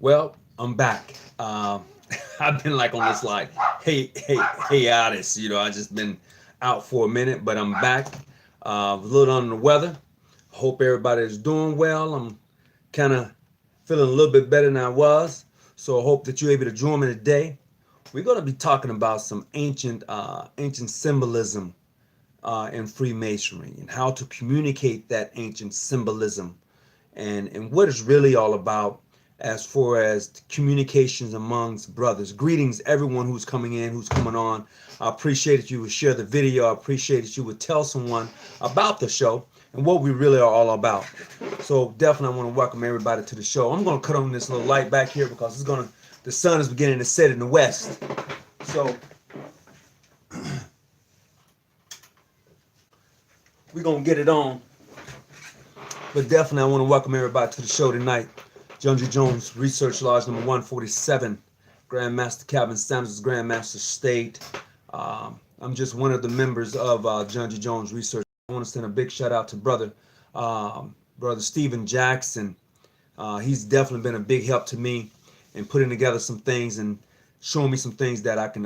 Well, I'm back. I've been like on this like hiatus. I just been out for a minute, but I'm back. A little under the weather. Hope everybody is doing well. I'm kind of feeling a little bit better than I was. So I hope that you're able to join me today. We're going to be talking about some ancient symbolism in Freemasonry and how to communicate that ancient symbolism and what it's really all about as far as communications amongst brothers. Greetings, everyone who's coming in, who's coming on. I appreciate that you would share the video. I appreciate that you would tell someone about the show and what we really are all about. So definitely I want to welcome everybody to the show. I'm going to cut on this little light back here because the sun is beginning to set in the west. So we're going to get it on. But definitely, I want to welcome everybody to the show tonight. John G. Jones, Research Lodge number 147, Grandmaster Calvin Sanders, Grandmaster State. I'm just one of the members of John G. Jones Research. I want to send a big shout out to brother Stephen Jackson. He's definitely been a big help to me in putting together some things and showing me some things that I can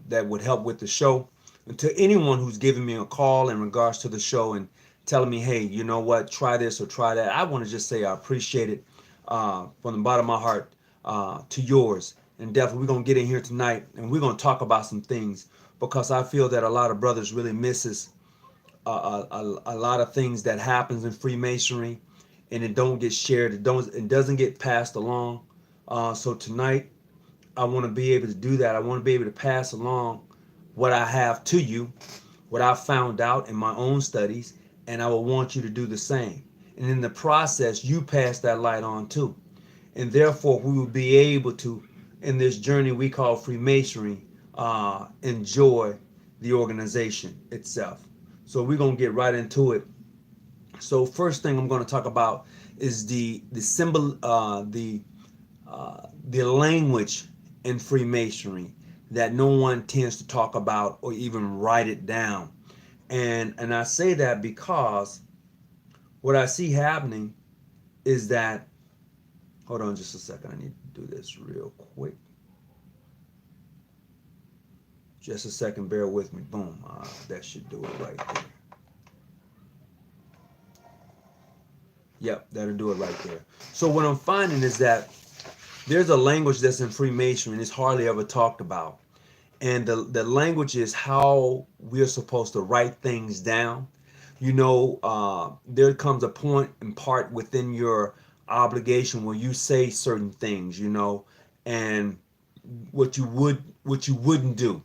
that would help with the show. And to anyone who's giving me a call in regards to the show and telling me, hey, you know what, try this or try that, I want to just say I appreciate it from the bottom of my heart to yours. And definitely we're going to get in here tonight and we're going to talk about some things because I feel that a lot of brothers really misses a lot of things that happens in Freemasonry and it don't get shared. It doesn't get passed along. So tonight I want to be able to do that. I want to be able to pass along what I have to you, what I found out in my own studies, and I will want you to do the same. And in the process, you pass that light on too. And therefore, we will be able to, in this journey we call Freemasonry, enjoy the organization itself. So we're going to get right into it. So first thing I'm going to talk about is the language in Freemasonry that no one tends to talk about or even write it down. And I say that because what I see happening is that, hold on just a second, I need to do this real quick. Just a second, bear with me. Boom, that should do it right there. Yep, that'll do it right there. So what I'm finding is that there's a language that's in Freemasonry and it's hardly ever talked about. And the language is how we're supposed to write things down. There comes a point and part within your obligation where you say certain things, and what you wouldn't do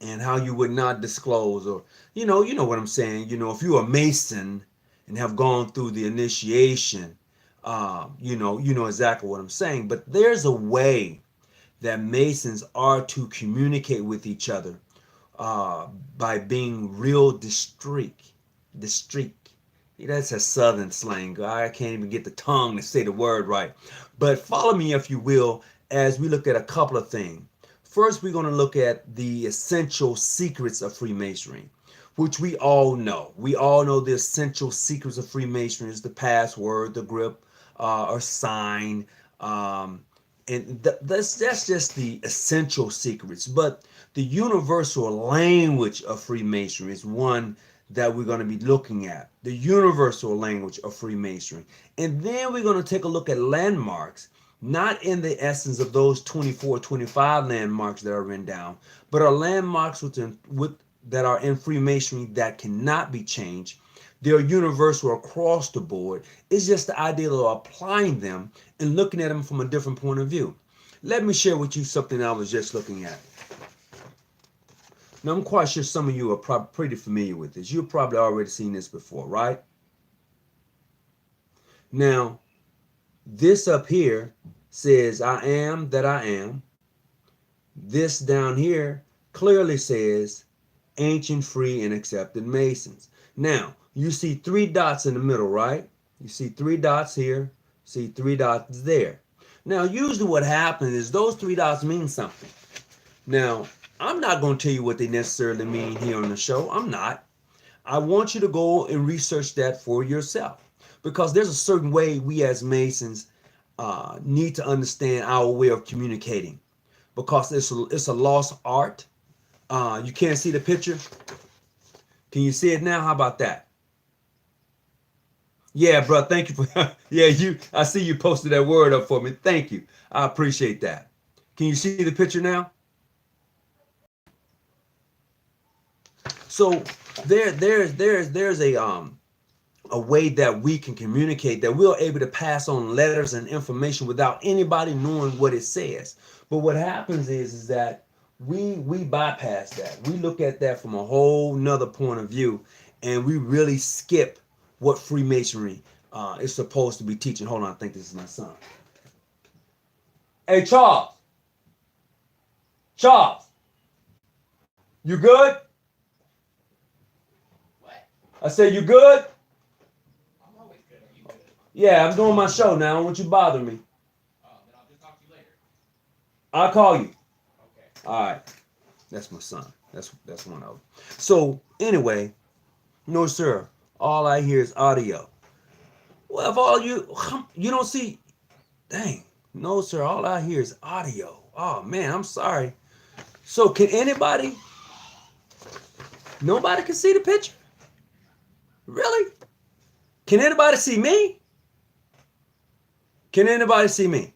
and how you would not disclose, or you know what I'm saying. If you're a Mason and have gone through the initiation, you know exactly what I'm saying. But there's a way that Masons are to communicate with each other by being real discreet. That's a southern slang. I can't even get the tongue to say the word right. But follow me, if you will, as we look at a couple of things. First, we're going to look at the essential secrets of Freemasonry, which we all know. We all know the essential secrets of Freemasonry is the password, the grip, or sign, and that's just the essential secrets. But the universal language of Freemasonry is one that we're going to be looking at. The universal language of Freemasonry. And then we're going to take a look at landmarks, not in the essence of those 24, 25 landmarks that are written down, but are landmarks that are in Freemasonry that cannot be changed. They're universal across the board. It's just the idea of applying them and looking at them from a different point of view. Let me share with you something I was just looking at. Now, I'm quite sure some of you are pretty familiar with this. You've probably already seen this before, right? Now, this up here says, I am that I am. This down here clearly says, ancient, free, and accepted Masons. Now, you see 3 dots in the middle, right? You see 3 dots here, see 3 dots there. Now, usually what happens is those 3 dots mean something. Now, I'm not going to tell you what they necessarily mean here on the show. I'm not. I want you to go and research that for yourself, because there's a certain way we as Masons need to understand our way of communicating, because it's a lost art. You can't see the picture. Can you see it now? How about that? Yeah, bro. Thank you for yeah. I see you posted that word up for me. Thank you. I appreciate that. Can you see the picture now? So there's a way that we can communicate, that we're able to pass on letters and information without anybody knowing what it says. But what happens is that we bypass that. We look at that from a whole nother point of view, and we really skip what Freemasonry is supposed to be teaching. Hold on, I think this is my son. Hey, Charles, you good? What? I said, you good? I'm always good. Are you good? Yeah, I'm doing my show now. I don't want you bothering me. Then I'll just talk to you later. I'll call you. Okay. All right. That's my son. That's one of them. So anyway, no sir. All I hear is audio. Well, if all you don't see, dang, no sir. All I hear is audio. Oh man, I'm sorry. So can anybody? Nobody can see the picture? Really? Can anybody see me? Can anybody see me?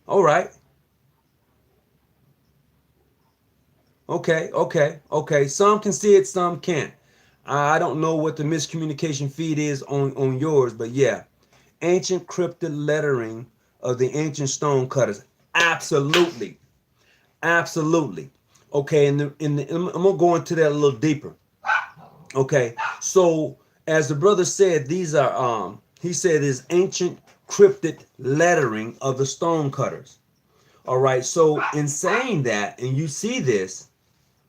All right. Okay. Some can see it, some can't. I don't know what the miscommunication feed is on yours, but yeah. Ancient cryptic lettering of the ancient stone cutters. Absolutely. Absolutely. Okay, I'm gonna go into that a little deeper. Okay, so as the brother said, these are he said is ancient cryptic lettering of the stone cutters. All right, so in saying that, and you see this,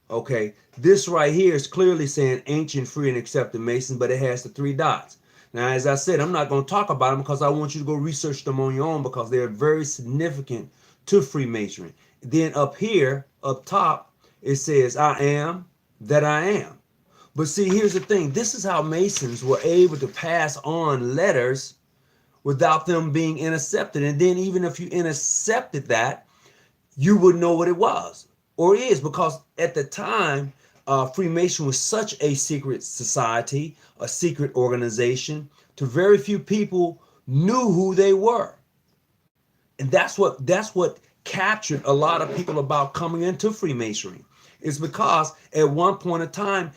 okay, this right here is clearly saying ancient, free, and accepted Masons, but it has the three dots. Now, as I said, I'm not going to talk about them because I want you to go research them on your own, because they're very significant to Freemasonry. Then up here, up top, it says, I am that I am. But see, here's the thing. This is how Masons were able to pass on letters without them being intercepted. And then even if you intercepted that, you would know what it was or is, because at the time, Freemason was such a secret society, a secret organization, to very few people knew who they were. And that's what captured a lot of people about coming into Freemasonry. It's because at one point in time,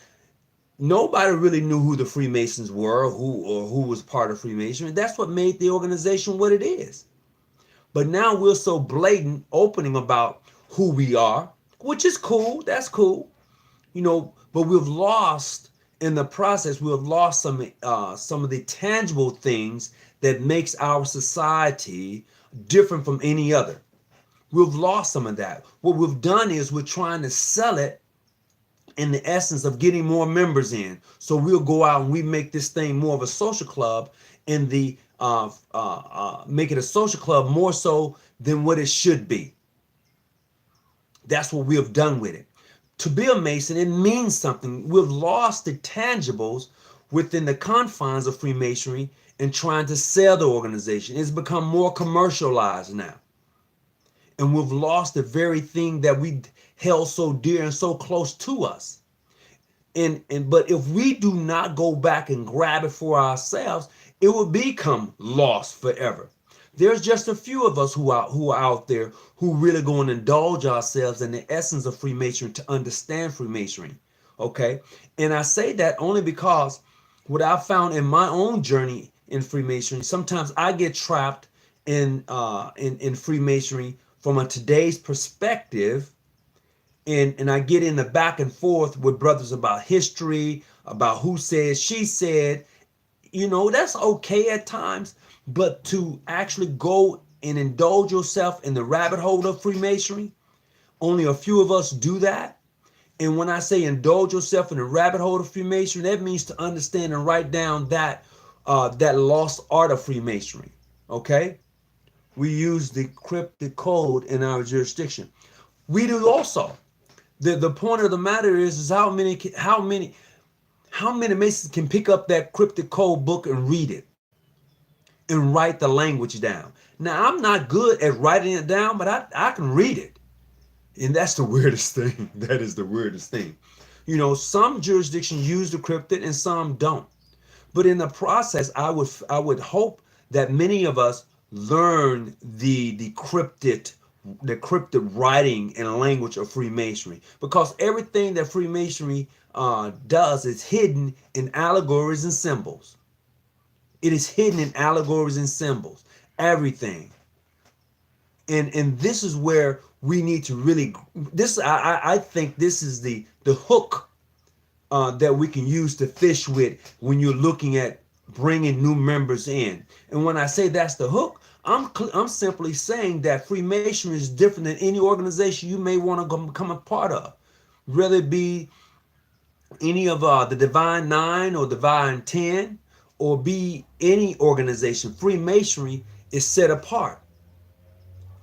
nobody really knew who the Freemasons were, who was part of Freemasonry. That's what made the organization what it is. But now we're so blatant, opening about who we are, which is cool. That's cool, But we've lost in the process. We've lost some of the tangible things that makes our society different from any other. We've lost some of that. What we've done is we're trying to sell it in the essence of getting more members in. So we'll go out and we make this thing more of a social club, in the make it a social club more so than what it should be. That's what we have done with it. To be a Mason, it means something. We've lost the tangibles within the confines of Freemasonry and trying to sell the organization. It's become more commercialized now. And we've lost the very thing that we held so dear and so close to us. But if we do not go back and grab it for ourselves, it will become lost forever. There's just a few of us who are out there who really go and indulge ourselves in the essence of Freemasonry to understand Freemasonry. Okay, and I say that only because what I found in my own journey in Freemasonry, sometimes I get trapped in Freemasonry from a today's perspective. And I get in the back and forth with brothers about history, about who said, she said, that's okay at times. But to actually go and indulge yourself in the rabbit hole of Freemasonry, only a few of us do that. And when I say indulge yourself in the rabbit hole of Freemasonry, that means to understand and write down that lost art of Freemasonry. Okay? We use the cryptic code in our jurisdiction. We do also. The point of the matter is how many How many Masons can pick up that cryptic code book and read it and write the language down? Now, I'm not good at writing it down, but I can read it. And that's the weirdest thing. That is the weirdest thing. You know, some jurisdictions use the cryptic and some don't. But in the process, I would hope that many of us learn the cryptic writing and language of Freemasonry, because everything that Freemasonry does is hidden in allegories and symbols. It is hidden in allegories and symbols. Everything. And this is where we need to really, I think this is the hook that we can use to fish with when you're looking at bringing new members in. And when I say that's the hook, I'm simply saying that Freemasonry is different than any organization you may want to become a part of, whether it be any of the Divine Nine or Divine 10, or be any organization. Freemasonry is set apart.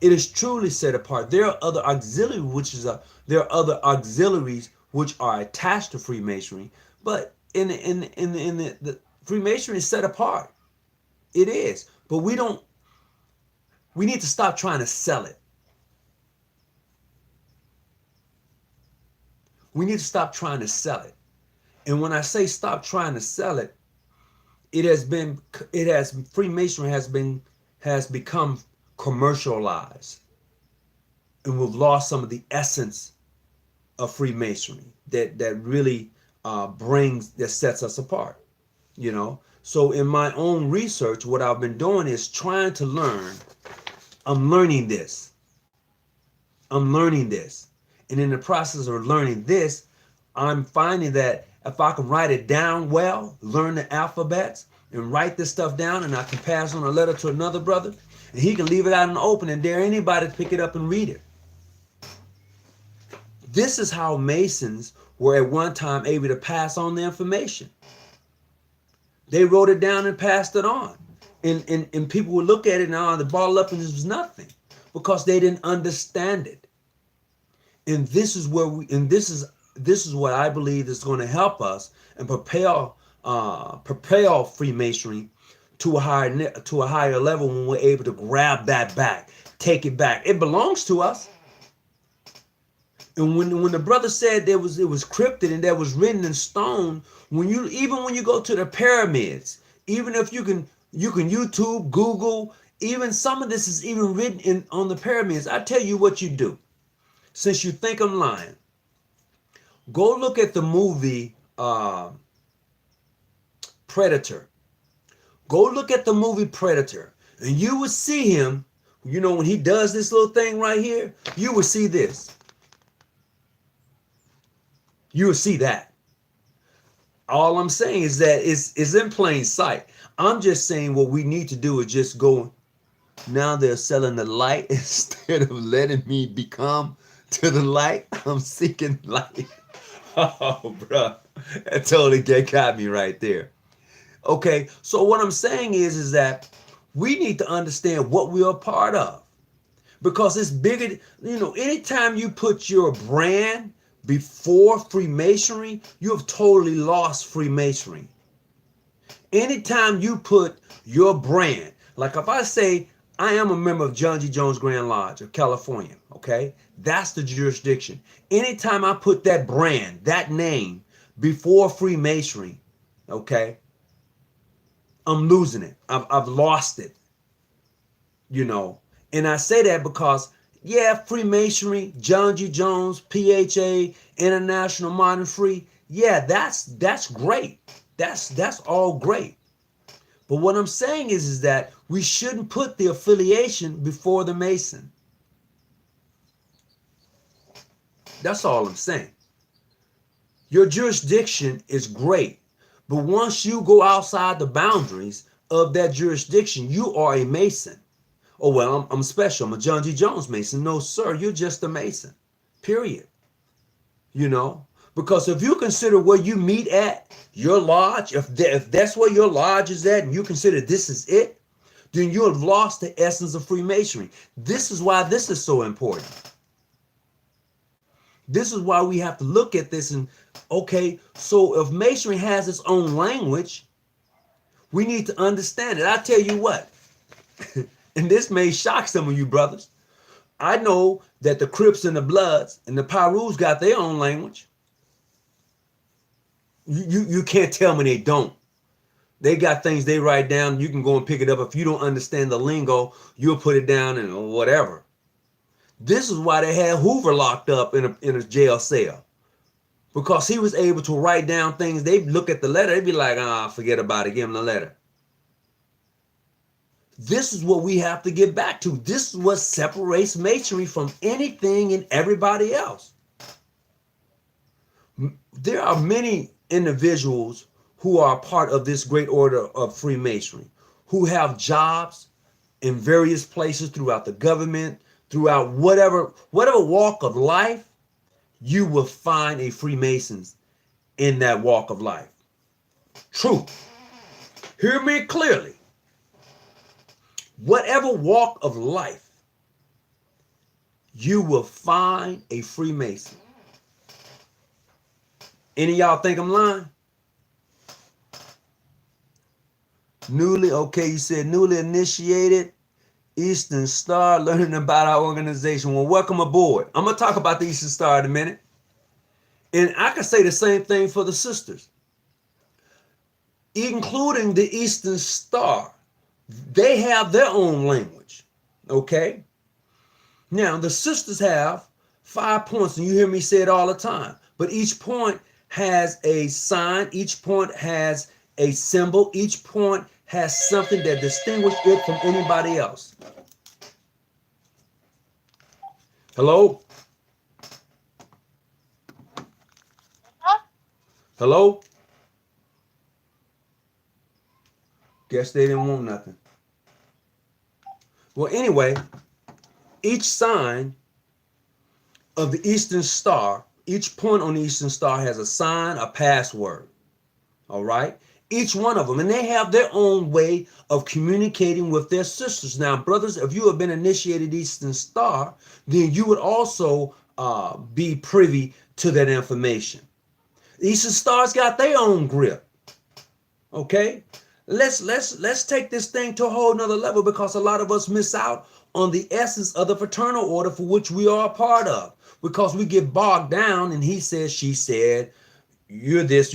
It is truly set apart. There are other auxiliaries, which are attached to Freemasonry, but in the Freemasonry is set apart. It is, but we need to stop trying to sell it. We need to stop trying to sell it. And when I say stop trying to sell it, Freemasonry has become commercialized, and we've lost some of the essence of Freemasonry that really sets us apart, you know. So in my own research, what I've been doing is trying to learn. I'm learning this, and in the process of learning this, I'm finding that if I can write it down well, learn the alphabets, and write this stuff down, and I can pass on a letter to another brother, and he can leave it out in the open and dare anybody to pick it up and read it. This is how Masons were at one time able to pass on the information. They wrote it down and passed it on. And people would look at it now, the ball up, and this was nothing, because they didn't understand it. And this is where this is what I believe is going to help us and propel Freemasonry to a higher level, when we're able to grab that back, take it back. It belongs to us. And when the brother said it was cryptic and that was written in stone, when you go to the pyramids, even if you can YouTube, Google, even some of this is even written on the pyramids. I tell you what you do, since you think I'm lying. Go look at the movie Predator. Go look at the movie Predator, and you will see him, you know, when he does this little thing right here, you will see this. You will see that. All I'm saying is that it's in plain sight. I'm just saying what we need to do is just go. Now they're selling the light instead of letting me become to the light. I'm seeking light. Oh, bro, that totally got me right there. Okay, so what I'm saying is that we need to understand what we are part of, because it's bigger. You know, anytime you put your brand before Freemasonry, you have totally lost Freemasonry. Anytime you put your brand, like if I say I am a member of John G. Jones Grand Lodge of California, okay, that's the jurisdiction. Anytime I put that brand, that name before Freemasonry, okay, I'm losing it. I've lost it, you know. And I say that because, yeah, Freemasonry, John G. Jones, PHA, International Modern Free, yeah, that's great. That's all great. But what I'm saying is that we shouldn't put the affiliation before the Mason. That's all I'm saying. Your jurisdiction is great, but once you go outside the boundaries of that jurisdiction, you are a Mason. Oh, well, I'm special. I'm a John G. Jones Mason. No, sir, you're just a Mason, period. You know, because if you consider where you meet at, your lodge, if that's where your lodge is at, and you consider this is it, then you have lost the essence of Freemasonry. This is why this is so important. This is why we have to look at this and, okay, so if Masonry has its own language, we need to understand it. I tell you what, and this may shock some of you brothers. I know that the Crips and the Bloods and the Pyrus got their own language. You can't tell me they don't. They got things they write down. You can go and pick it up. If you don't understand the lingo, you'll put it down and whatever. This is why they had Hoover locked up in a jail cell. Because he was able to write down things. They'd look at the letter. They'd be like, forget about it. Give him the letter. This is what we have to get back to. This is what separates Masonry from anything and everybody else. There are many individuals who are part of this great order of Freemasonry, who have jobs in various places throughout the government, throughout whatever walk of life. You will find a Freemasons in that walk of life. Truth. Hear me clearly. Whatever walk of life, you will find a Freemason. Any of y'all think I'm lying? You said newly initiated, Eastern Star, learning about our organization. Well, welcome aboard. I'm going to talk about the Eastern Star in a minute. And I can say the same thing for the sisters. Including the Eastern Star. They have their own language. Okay? Now, the sisters have 5 points, and you hear me say it all the time. But each point has a sign. Each point has a symbol. Each point has something that distinguishes it from anybody else. Hello? Hello? Guess they didn't want nothing. Well, anyway, each sign of the Eastern Star, each point on the Eastern Star has a sign, a password. All right? Each one of them. And they have their own way of communicating with their sisters. Now, brothers, if you have been initiated Eastern Star, then you would also be privy to that information. The Eastern Star's got their own grip. Okay? Let's take this thing to a whole nother level, because a lot of us miss out on the essence of the fraternal order for which we are a part of, because we get bogged down and he said, she said, you're this,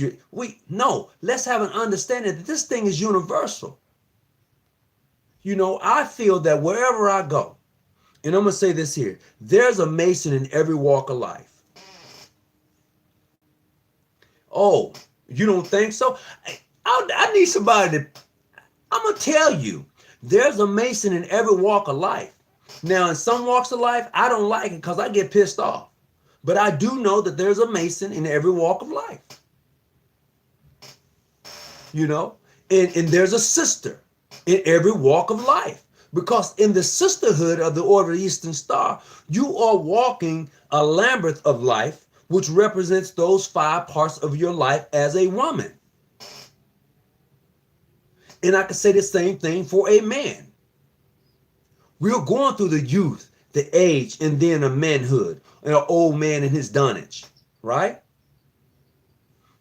no, let's have an understanding that this thing is universal. You know, I feel that wherever I go, and I'm going to say this here, there's a Mason in every walk of life. Oh, you don't think so? I need somebody to, I'm going to tell you, there's a Mason in every walk of life. Now, in some walks of life, I don't like it because I get pissed off. But I do know that there's a Mason in every walk of life. You know, and there's a sister in every walk of life. Because in the sisterhood of the Order of the Eastern Star, you are walking a labyrinth of life, which represents those 5 parts of your life as a woman. And I can say the same thing for a man. We're going through the youth, the age, and then a manhood, and an old man in his dunnage, right?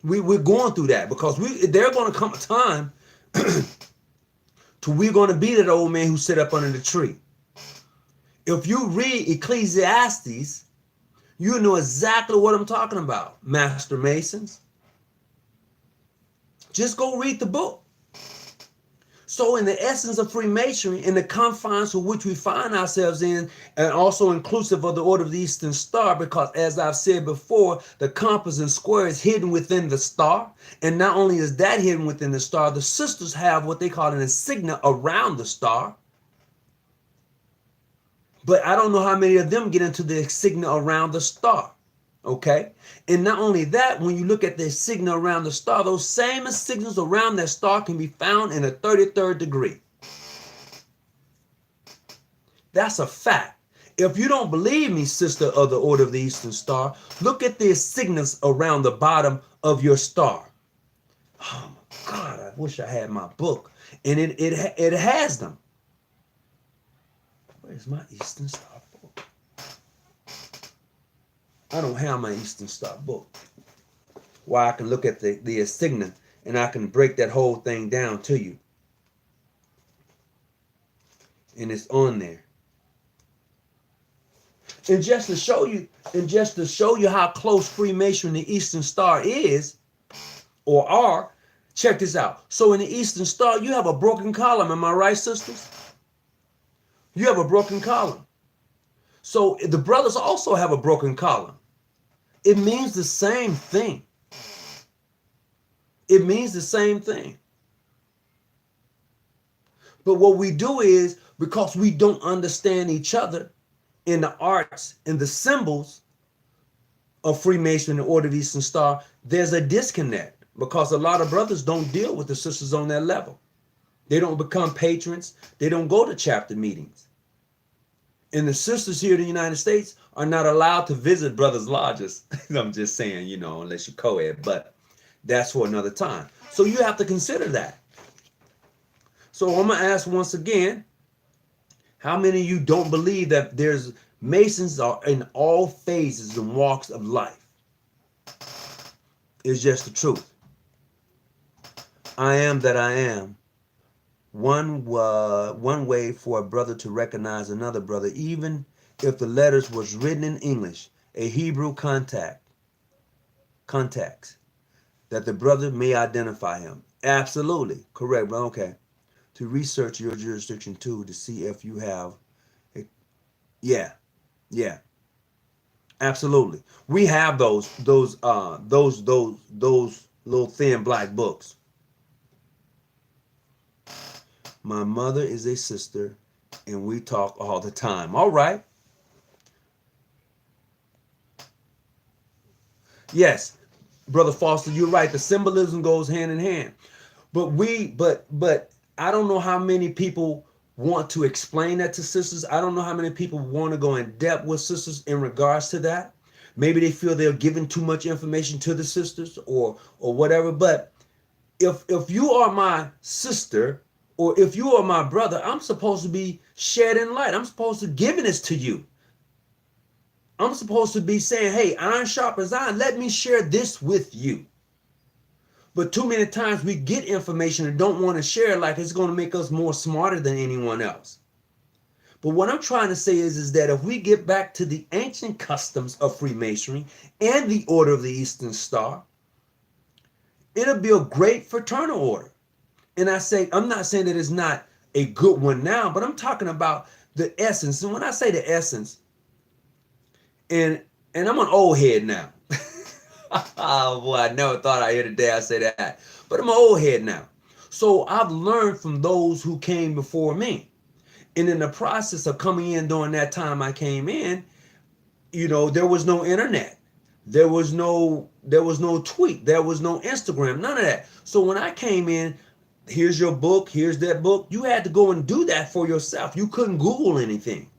We're going through that because there's going to come a time to we're going to be that old man who sit up under the tree. If you read Ecclesiastes, you know exactly what I'm talking about, Master Masons. Just go read the book. So in the essence of Freemasonry, in the confines of which we find ourselves in, and also inclusive of the Order of the Eastern Star, because as I've said before, the compass and square is hidden within the star. And not only is that hidden within the star, the sisters have what they call an insignia around the star. But I don't know how many of them get into the insignia around the star. Okay? And not only that, when you look at the insignia around the star, those same insignias around that star can be found in a 33rd degree. That's a fact. If you don't believe me, sister of the Order of the Eastern Star, look at the insignias around the bottom of your star. Oh my God, I wish I had my book. And it has them. Where's my Eastern Star book? I don't have my Eastern Star book where I can look at the insignia and I can break that whole thing down to you. And it's on there. And just to show you how close Freemasonry and the Eastern Star is or are, check this out. So in the Eastern Star, you have a broken column. Am I right, sisters? You have a broken column. So the brothers also have a broken column. It means the same thing. It means the same thing. But what we do is, because we don't understand each other in the arts and the symbols of Freemasonry and the Order of Eastern Star, there's a disconnect because a lot of brothers don't deal with the sisters on that level. They don't become patrons. They don't go to chapter meetings. And the sisters here in the United States are not allowed to visit brothers' lodges. I'm just saying, unless you're co-ed, but that's for another time. So you have to consider that. So I'm going to ask once again, how many of you don't believe that there's Masons are in all phases and walks of life? It's just the truth. I am that I am. One way for a brother to recognize another brother, even if the letters was written in English, a Hebrew context, that the brother may identify him. Absolutely correct, bro. Okay. To research your jurisdiction too, to see if you have yeah, absolutely. We have those little thin black books. My mother is a sister and we talk all the time. All right. Yes, Brother Foster, you're right. The symbolism goes hand in hand. But I don't know how many people want to explain that to sisters. I don't know how many people want to go in depth with sisters in regards to that. Maybe they feel they're giving too much information to the sisters or whatever. But if you are my sister or if you are my brother, I'm supposed to be shedding light. I'm supposed to giving this to you. I'm supposed to be saying, hey, iron sharpens iron. Let me share this with you. But too many times we get information and don't want to share like it's going to make us more smarter than anyone else. But what I'm trying to say is that if we get back to the ancient customs of Freemasonry and the Order of the Eastern Star, it'll be a great fraternal order. And I'm not saying that it's not a good one now, but I'm talking about the essence. And when I say the essence, and I'm an old head now. Oh boy, I never thought I'd hear the day I say that. But I'm an old head now. So I've learned from those who came before me. And in the process of coming in during that time I came in, there was no internet. There was no tweet. There was no Instagram, none of that. So when I came in, here's your book, here's that book. You had to go and do that for yourself. You couldn't Google anything.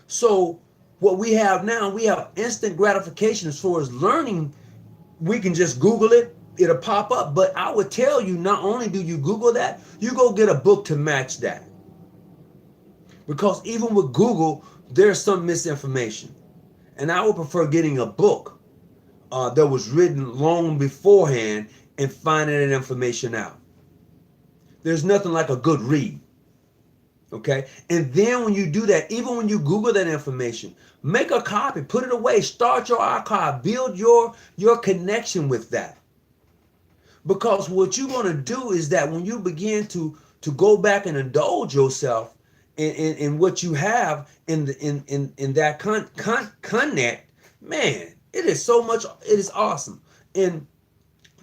So what we have now, we have instant gratification as far as learning. We can just Google it. It'll pop up. But I would tell you, not only do you Google that, you go get a book to match that. Because even with Google, there's some misinformation. And I would prefer getting a book that was written long beforehand and finding that information out. There's nothing like a good read. Okay? And then when you do that, even when you Google that information, make a copy, put it away, start your archive, build your connection with that. Because what you're going to do is that when you begin to go back and indulge yourself in what you have in that connect, man, it is so much, it is awesome. And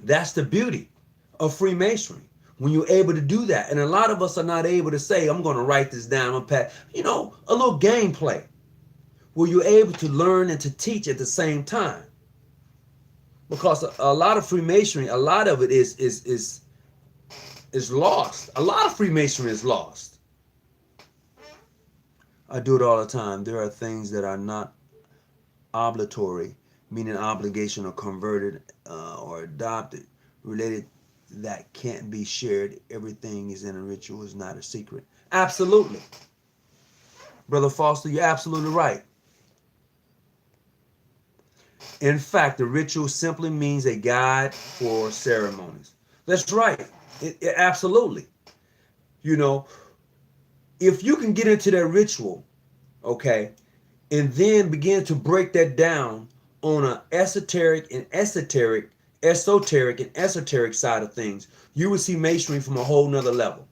that's the beauty of Freemasonry. When you're able to do that. And a lot of us are not able to say, I'm going to write this down. A little gameplay where you're able to learn and to teach at the same time. Because a lot of Freemasonry, a lot of it is lost. A lot of Freemasonry is lost. I do it all the time. There are things that are not obligatory, meaning obligation or converted or adopted, related that can't be shared. Everything is in a ritual, is not a secret. Absolutely. Brother Foster, you're absolutely right. In fact, the ritual simply means a guide for ceremonies. That's right. Absolutely. You know, if you can get into that ritual, okay, and then begin to break that down on an esoteric and esoteric side of things, you will see masonry from a whole nother level.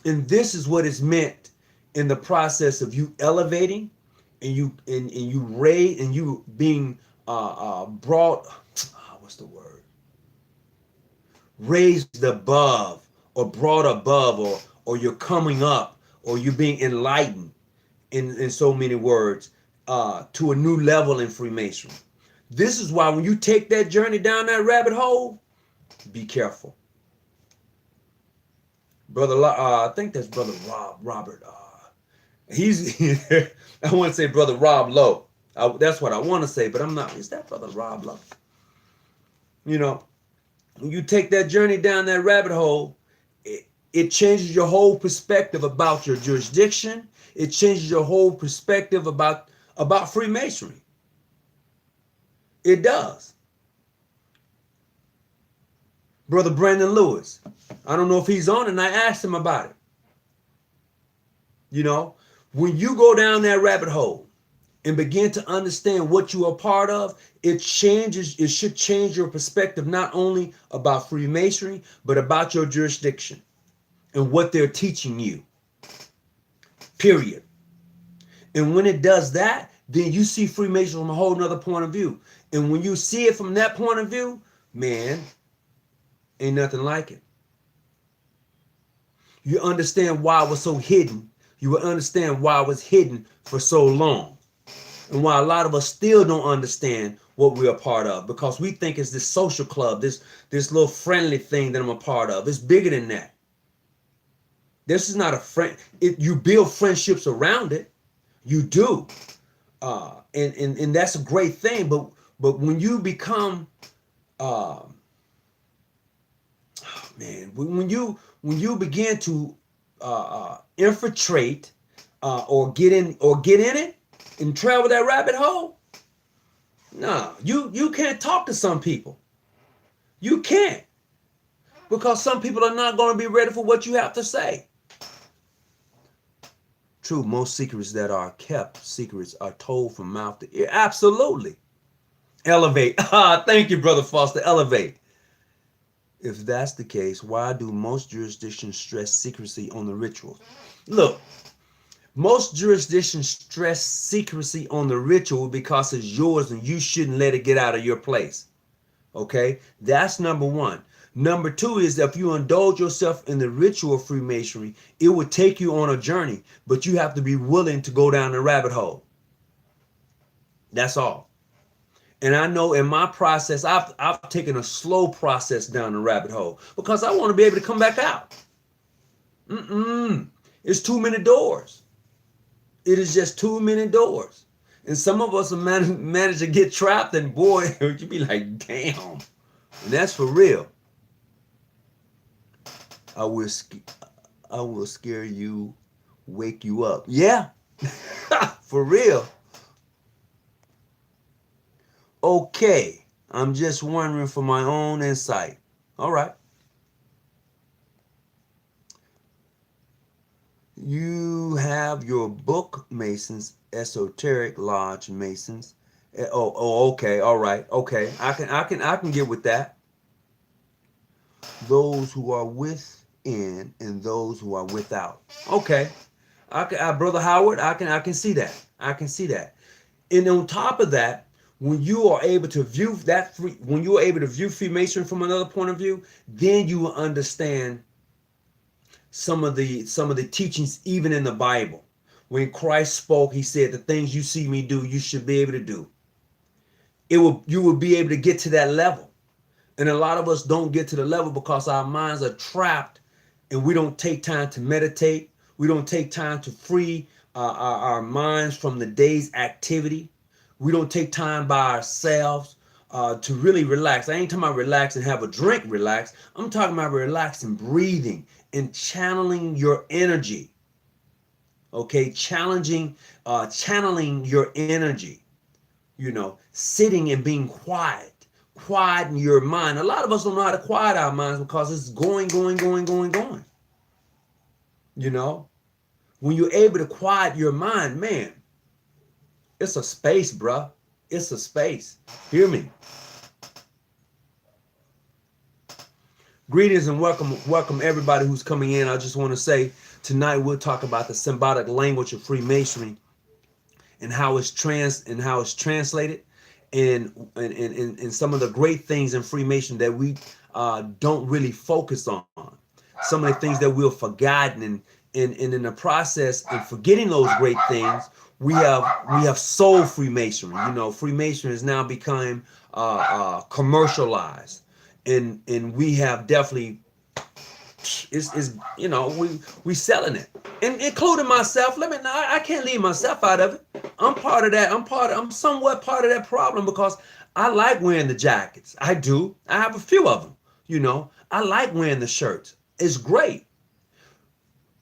And this is what is meant in the process of you elevating and you raise and you being brought, what's the word, raised above or brought above, or you're coming up, or you're being enlightened in so many words, to a new level in Freemasonry. This is why when you take that journey down that rabbit hole, be careful. Brother, I think that's Brother Robert. He's, I want to say Brother Rob Lowe. That's what I want to say, but I'm not. Is that Brother Rob Lowe? You know, when you take that journey down that rabbit hole, it changes your whole perspective about your jurisdiction. It changes your whole perspective about Freemasonry. It does. Brother Brandon Lewis, I don't know if he's on, and I asked him about it. You know, when you go down that rabbit hole and begin to understand what you are part of, it should change your perspective, not only about Freemasonry, but about your jurisdiction and what they're teaching you. Period. And when it does that, then you see Freemasonry from a whole nother point of view. And when you see it from that point of view, man, ain't nothing like it. You understand why it was so hidden. You will understand why it was hidden for so long. And why a lot of us still don't understand what we're a part of, because we think it's this social club, this little friendly thing that I'm a part of. It's bigger than that. This is not a friend. You build friendships around it. You do. And that's a great thing. But when you become, when you begin to infiltrate or get in it and travel that rabbit hole, no, you can't talk to some people. You can't, because some people are not going to be ready for what you have to say. True, most secrets that are kept secrets are told from mouth to ear. Absolutely. Elevate. Thank you, Brother Foster. Elevate. If that's the case, why do most jurisdictions stress secrecy on the rituals? Look, most jurisdictions stress secrecy on the ritual because it's yours and you shouldn't let it get out of your place. Okay? That's number one. Number two is that if you indulge yourself in the ritual of Freemasonry, it would take you on a journey, but you have to be willing to go down the rabbit hole. That's all. And I know in my process, I've taken a slow process down the rabbit hole because I want to be able to come back out. It's too many doors. It is just too many doors. And some of us manage to get trapped, and boy, you be like, damn. And that's for real. I will scare you, wake you up. Yeah, for real. Okay, I'm just wondering for my own insight. All right. You have your book, Masons, Esoteric Lodge Masons. Okay, all right, okay. I can get with that. Those who are within and those who are without. Okay, Brother Howard, I can see that. I can see that. And on top of that, when you are able to view when you are able to view Freemasonry from another point of view, then you will understand some of the teachings even in the Bible. When Christ spoke, he said, the things you see me do, you should be able to do. You will be able to get to that level. And a lot of us don't get to the level because our minds are trapped and we don't take time to meditate. We don't take time to free our minds from the day's activity. We don't take time by ourselves to really relax. I ain't talking about relax and have a drink, relax. I'm talking about relaxing, breathing, and channeling your energy. Okay, channeling your energy. you know, sitting and being quiet, quiet in your mind. A lot of us don't know how to quiet our minds because it's going. You know, when you're able to quiet your mind, man, it's a space, bruh. It's a space. Hear me. Greetings and welcome everybody who's coming in. I just want to say tonight we'll talk about the symbolic language of Freemasonry and how it's translated, and some of the great things in Freemason that we don't really focus on. Some of the things that we've forgotten, and in the process of forgetting those great things, we have soul Freemasonry. You know, Freemasonry has now become commercialized, and we have definitely you know, we selling it, and including myself. I can't leave myself out of it. I'm part of that. I'm somewhat part of that problem because I like wearing the jackets. I do. I have a few of them. You know, I like wearing the shirts. It's great.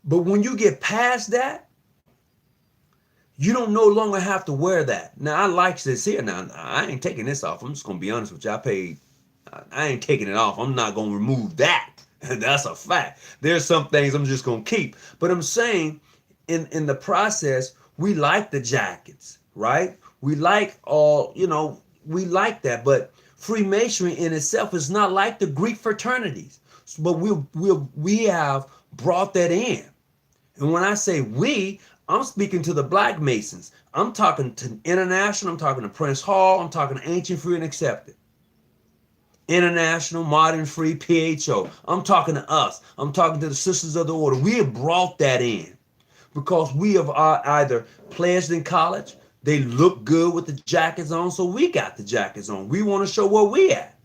But when you get past that, you don't no longer have to wear that. Now, I like this here. Now, I ain't taking this off. I'm just going to be honest with you. I ain't taking it off. I'm not going to remove that. That's a fact. There's some things I'm just going to keep. But I'm saying in the process, we like the jackets, right? We like we like that. But Freemasonry in itself is not like the Greek fraternities. But we have brought that in. And when I say we, I'm speaking to the Black Masons. I'm talking to International. I'm talking to Prince Hall. I'm talking to Ancient, Free, and Accepted. International, Modern, Free, PHO. I'm talking to us. I'm talking to the Sisters of the Order. We have brought that in because we have either pledged in college. They look good with the jackets on, so we got the jackets on. We want to show where we at.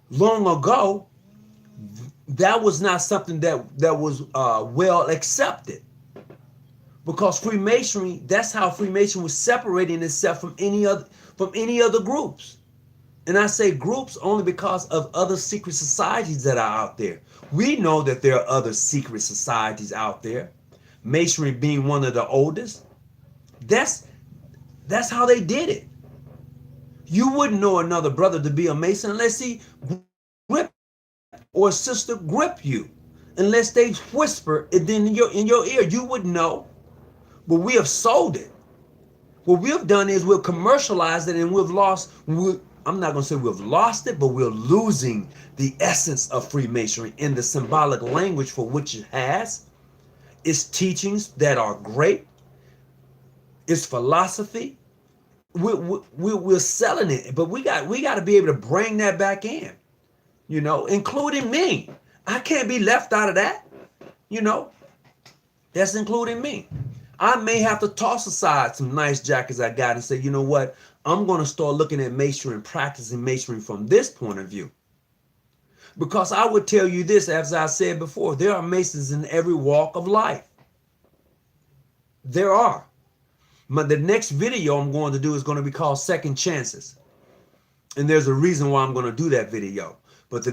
Long ago, that was not something that was well accepted, because Freemasonry, that's how Freemasonry was separating itself from any other groups. And I say groups only because of other secret societies that are out there. We know that there are other secret societies out there, Masonry being one of the oldest. That's how they did it. You wouldn't know another brother to be a Mason unless he grip or a sister grip you, unless they whisper it in your ear. You wouldn't know. But we have sold it. What we have done is we've commercialized it, and we've lost. I'm not going to say we've lost it, but we're losing the essence of Freemasonry in the symbolic language for which it has. Its teachings that are great. Its philosophy. We're selling it, but we got to be able to bring that back in. You know, including me. I can't be left out of that. You know, that's including me. I may have to toss aside some nice jackets I got and say, you know what? I'm going to start looking at Masonry and practicing Masonry from this point of view. Because I would tell you this, as I said before, there are Masons in every walk of life. There are. But the next video I'm going to do is going to be called Second Chances. And there's a reason why I'm going to do that video. But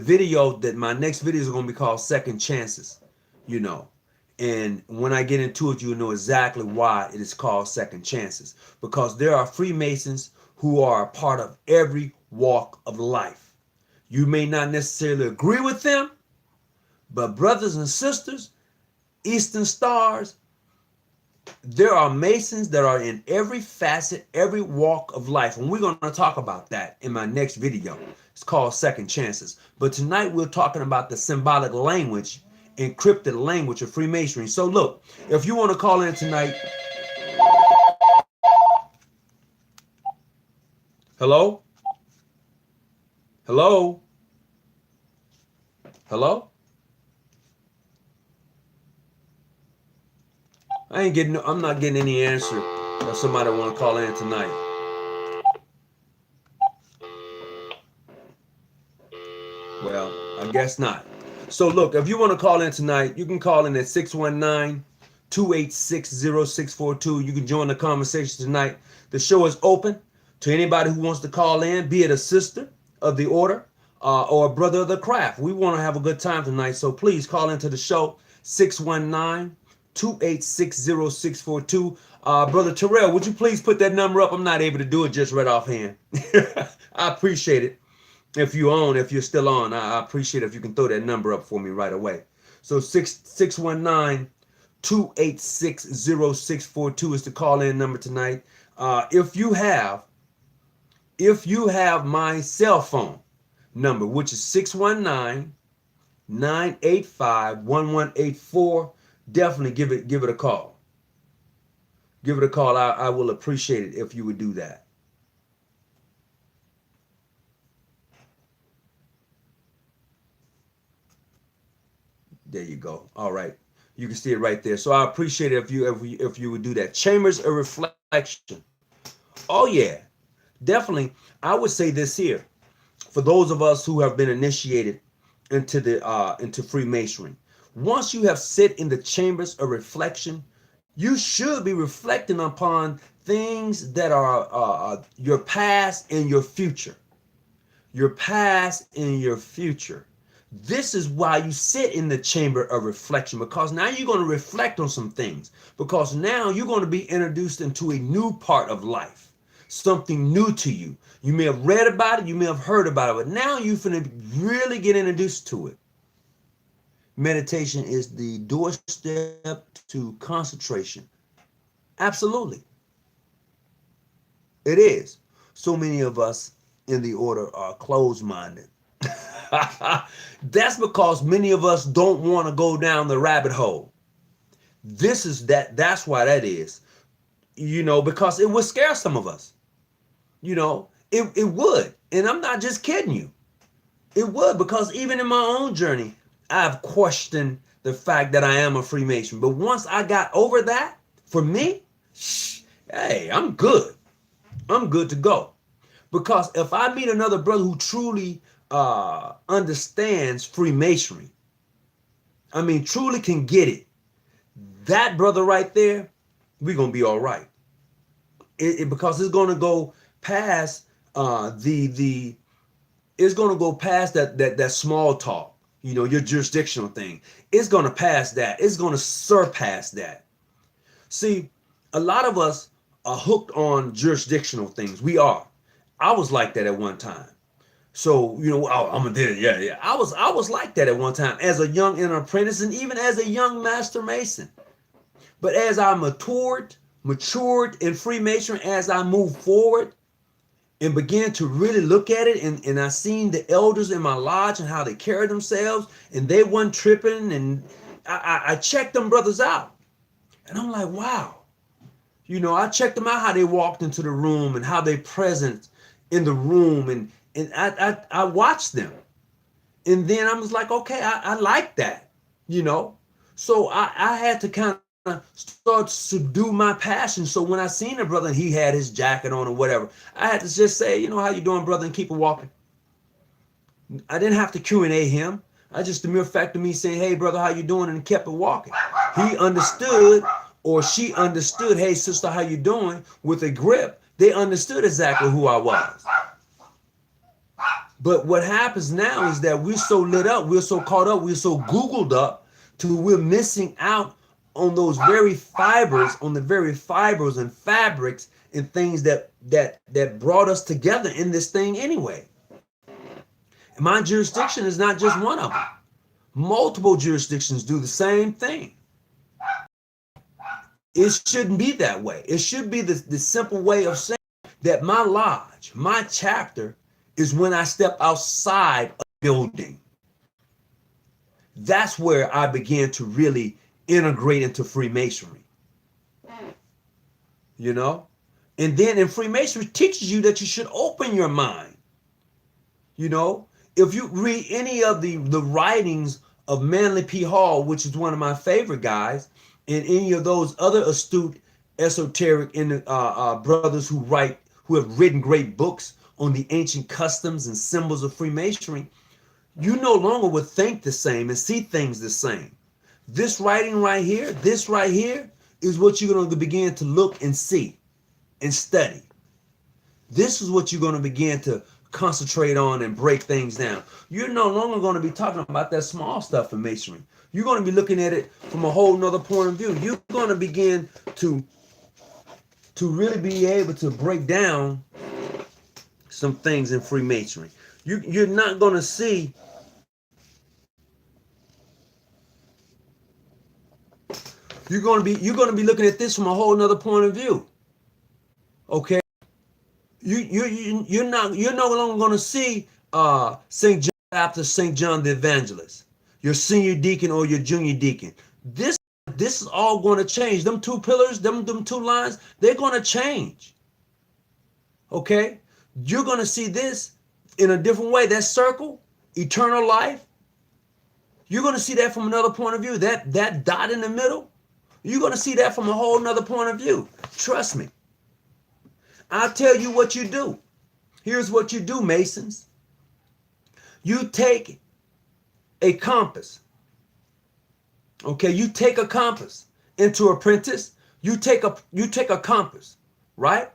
my next video is going to be called Second Chances, you know. And when I get into it, you'll know exactly why it is called Second Chances. Because there are Freemasons who are a part of every walk of life. You may not necessarily agree with them, but brothers and sisters, Eastern Stars, there are Masons that are in every facet, every walk of life. And we're going to talk about that in my next video. It's called Second Chances. But tonight we're talking about the symbolic language, encrypted language of Freemasonry. So look, if you want to call in tonight. Hello? Hello? Hello? I'm not getting any answer if somebody want to call in tonight. Well, I guess not. So look, if you want to call in tonight, you can call in at 619-286-0642. You can join the conversation tonight. The show is open to anybody who wants to call in, be it a sister of the order or a brother of the craft. We want to have a good time tonight, so please call into the show, 619 2860642. Brother Terrell, would you please put that number up? I'm not able to do it just right offhand. I appreciate it. If you're still on, I appreciate it if you can throw that number up for me right away. So 619-286-0642 is the call-in number tonight. If you have my cell phone number, which is 619-985-1184, definitely give it a call. Give it a call. I will appreciate it if you would do that. There you go. All right. You can see it right there. So I appreciate it if you would do that. Chambers of reflection. Oh yeah, definitely. I would say this here. For those of us who have been initiated into Freemasonry, once you have sit in the chambers of reflection, you should be reflecting upon things that are your past and your future. Your past and your future. This is why you sit in the chamber of reflection, because now you're going to reflect on some things, because now you're going to be introduced into a new part of life, something new to you. You may have read about it, you may have heard about it, but now you're going to really get introduced to it. Meditation is the doorstep to concentration. Absolutely. It is. So many of us in the order are closed-minded. That's because many of us don't want to go down the rabbit hole. That's why that is. Because it would scare some of us. It would. And I'm not just kidding you. It would, because even in my own journey, I've questioned the fact that I am a Freemason. But once I got over that, for me, hey, I'm good. I'm good to go. Because if I meet another brother who truly understands Freemasonry, truly can get it, that brother right there, we're going to be all right. Because it's going to go past it's going to go past that small talk, your jurisdictional thing. It's going to pass that. It's going to surpass that. See, a lot of us are hooked on jurisdictional things. We are. I was like that at one time. So, I'm a did. Yeah. I was like that at one time as a young inner apprentice and even as a young master mason. But as I matured in Freemasonry, as I moved forward and began to really look at it, and I seen the elders in my lodge and how they carried themselves, and they weren't tripping, and I checked them brothers out. And I'm like, wow. I checked them out, how they walked into the room and how they present in the room, and I watched them. And then I was like, okay, I like that, So I had to kind of start to subdue my passion. So when I seen a brother and he had his jacket on or whatever, I had to just say, how you doing, brother, and keep it walking. I didn't have to Q&A him. The mere fact of me saying, hey, brother, how you doing, and kept it walking. He understood, or she understood, hey, sister, how you doing, with a grip. They understood exactly who I was. But what happens now is that we're so lit up, we're so caught up, we're so Googled up, to we're missing out on those very fibers, and fabrics and things that brought us together in this thing anyway. And my jurisdiction is not just one of them. Multiple jurisdictions do the same thing. It shouldn't be that way. It should be the simple way of saying that my lodge, my chapter, is when I step outside a building. That's where I began to really integrate into Freemasonry. And then in Freemasonry teaches you that you should open your mind. If you read any of the writings of Manly P. Hall, which is one of my favorite guys, and any of those other astute esoteric brothers who have written great books on the ancient customs and symbols of Freemasonry, you no longer would think the same and see things the same. This writing right here, is what you're going to begin to look and see and study. This is what you're going to begin to concentrate on and break things down. You're no longer going to be talking about that small stuff in Masonry. You're going to be looking at it from a whole nother point of view. You're going to begin to really be able to break down some things in Freemasonry. You're not going to see you're going to be looking at this from a whole nother point of view. Okay? You're no longer going to see St. John Baptist, St. John the Evangelist, your senior deacon or your junior deacon. This is all going to change. Them two pillars, them two lines, they're going to change. Okay? You're going to see this in a different way. That circle, eternal life, you're going to see that from another point of view. That dot in the middle, you're going to see that from a whole nother point of view. Trust me. I'll tell you what you do. Here's what you do, Masons. You take a compass. Okay, you take a compass into apprentice. You take a compass, right?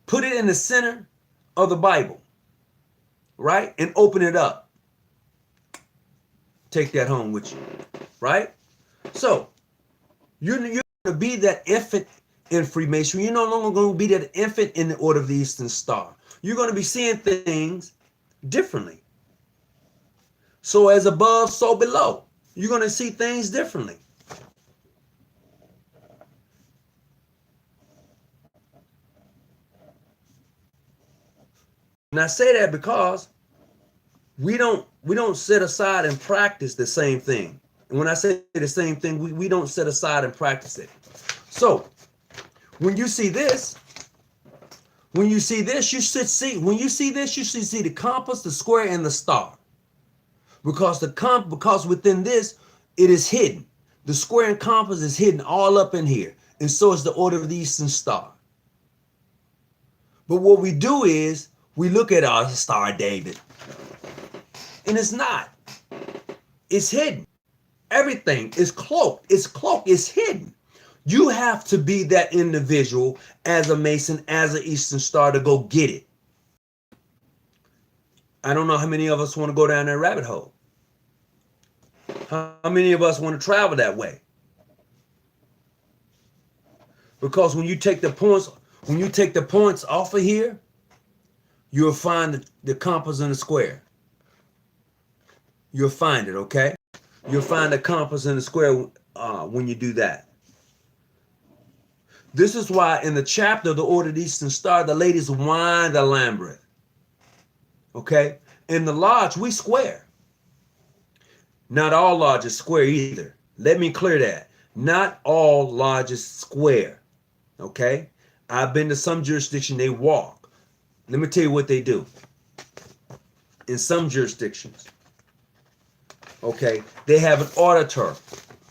Put it in the center of the Bible, right? And open it up. Take that home with you, right? So you're going to be that infant in Freemasonry. You're no longer going to be that infant in the Order of the Eastern Star. You're going to be seeing things differently. So as above, so below. You're going to see things differently. And I say that because we don't set aside and practice the same thing. And when I say the same thing, we don't set aside and practice it. So when you see this, you should see the compass, the square, and the star. Because within this, it is hidden. The square and compass is hidden all up in here. And so is the Order of the Eastern Star. But what we do is we look at our Star David. And it's not. It's hidden. Everything is cloaked. It's hidden. You have to be that individual as a Mason, as an Eastern Star to go get it. I don't know how many of us want to go down that rabbit hole. How many of us want to travel that way? Because when you take the points off of here, you'll find the compass and the square. You'll find it, okay? You'll find the compass and the square when you do that. This is why in the chapter of the Order of the Eastern Star, the ladies wind the labyrinth. Okay? In the lodge, we square. Not all lodges square either. Let me clear that. Not all lodges square. Okay? I've been to some jurisdiction, they walk. Let me tell you what they do. In some jurisdictions, okay, they have an auditor.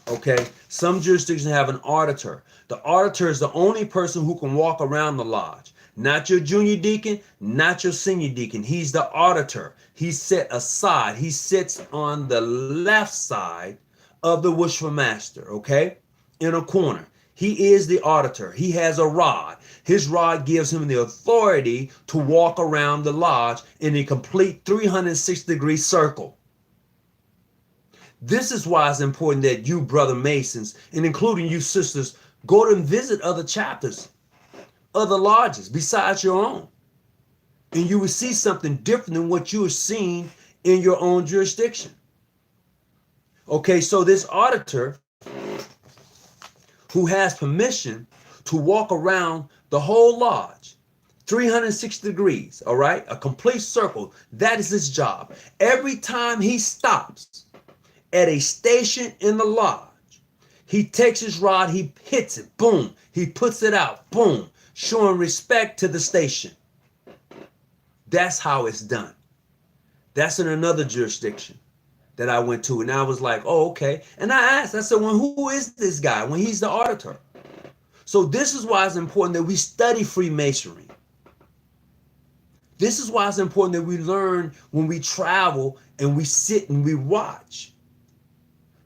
Okay? Some jurisdictions have an auditor. The auditor is the only person who can walk around the lodge. Not your junior deacon, not your senior deacon. He's the auditor. He's set aside. He sits on the left side of the Worshipful Master, okay? In a corner. He is the auditor. He has a rod. His rod gives him the authority to walk around the lodge in a complete 360-degree circle. This is why it's important that you, brother Masons, and including you sisters, go to and visit other chapters, other lodges besides your own. And you will see something different than what you are seeing in your own jurisdiction. Okay, so this auditor who has permission to walk around the whole lodge, 360 degrees, all right, a complete circle, that is his job. Every time he stops at a station in the lodge, he takes his rod, he hits it, boom. He puts it out, boom, showing respect to the station. That's how it's done. That's in another jurisdiction that I went to. And I was like, oh, okay. And I asked, I said, well, who is this guy when he's the auditor? So this is why it's important that we study Freemasonry. This is why it's important that we learn when we travel and we sit and we watch.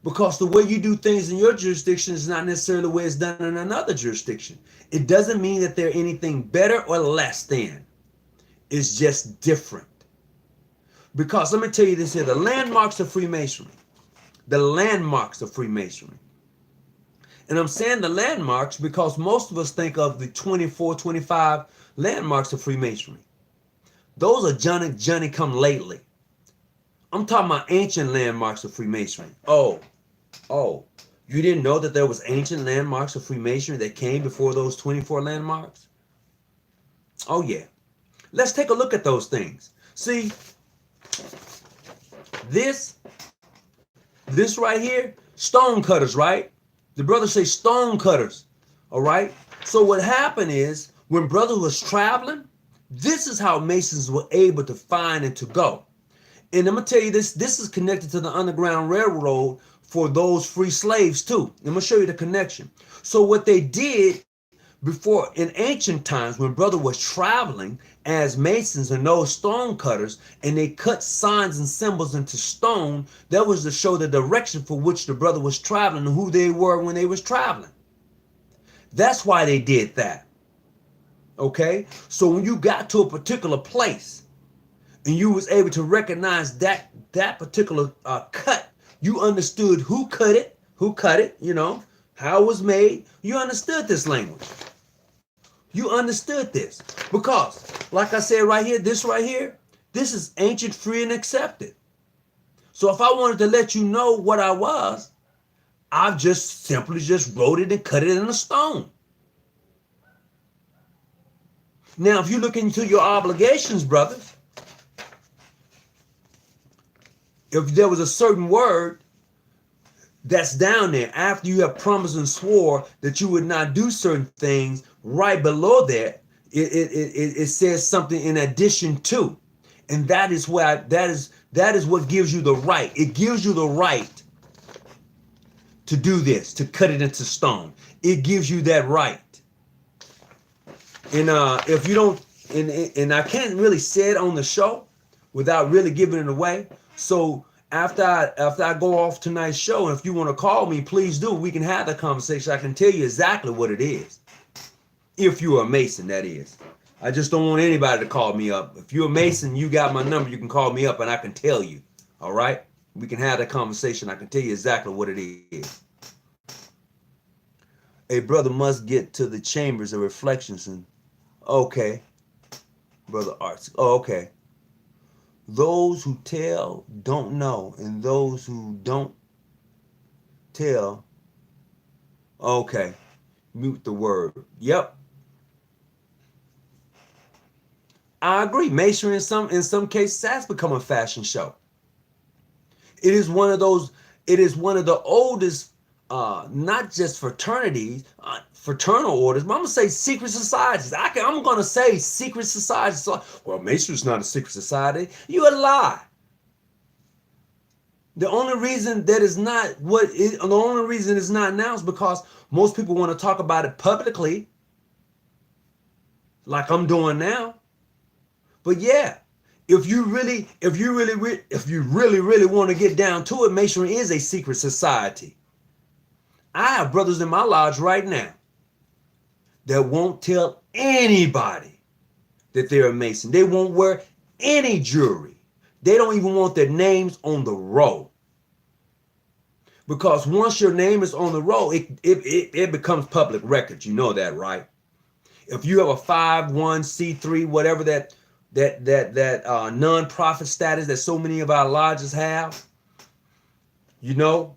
Because the way you do things in your jurisdiction is not necessarily the way it's done in another jurisdiction. It doesn't mean that they're anything better or less than. It's just different. Because let me tell you this here, the landmarks of Freemasonry. The landmarks of Freemasonry. And I'm saying the landmarks because most of us think of the 24, 25 landmarks of Freemasonry. Those are Johnny come lately. I'm talking about ancient landmarks of Freemasonry. Oh, you didn't know that there was ancient landmarks of Freemasonry that came before those 24 landmarks? Oh yeah. Let's take a look at those things. See, this right here, stone cutters, right? The brothers say stone cutters, all right? So what happened is, when brother was traveling, this is how Masons were able to find and to go. And I'm going to tell you this is connected to the Underground Railroad for those free slaves too. I'm going to show you the connection. So what they did before, in ancient times, when brother was traveling as Masons and those stone cutters, and they cut signs and symbols into stone, that was to show the direction for which the brother was traveling and who they were when they was traveling. That's why they did that. Okay? So when you got to a particular place and you was able to recognize that particular cut, you understood who cut it, you know, how it was made. You understood this language. You understood this because, like I said right here, this is ancient, free, and accepted. So if I wanted to let you know what I was, I just simply wrote it and cut it in a stone. Now, if you look into your obligations, brothers, if there was a certain word that's down there after you have promised and swore that you would not do certain things, right below there it says something in addition to, and that is what gives you the right. It gives you the right to do this, to cut it into stone. It gives you that right. And if you don't, and I can't really say it on the show without really giving it away. So after I go off tonight's show, and if you want to call me, please do. We can have that conversation. I can tell you exactly what it is. If you're a Mason, that is. I just don't want anybody to call me up. If you're a Mason, you got my number. You can call me up and I can tell you. All right? We can have that conversation. I can tell you exactly what it is. A brother must get to the chambers of reflections and, okay, Brother Arts. Oh, okay. Those who tell don't know, and those who don't tell, okay, mute the word. Yep. I agree. Masonry in some cases has become a fashion show. It is one of the oldest, not just fraternities, fraternal orders, but I'm going to say secret societies. I'm going to say secret societies. Well, Masonry's not a secret society. You a lie. The only reason it's not now is because most people want to talk about it publicly, like I'm doing now. But yeah, if you really want to get down to it, Masonry is a secret society. I have brothers in my lodge right now that won't tell anybody that they're a Mason. They won't wear any jewelry. They don't even want their names on the roll. Because once your name is on the roll, it becomes public record. You know that, right? If you have a 501c3, whatever that non-profit status that so many of our lodges have, you know,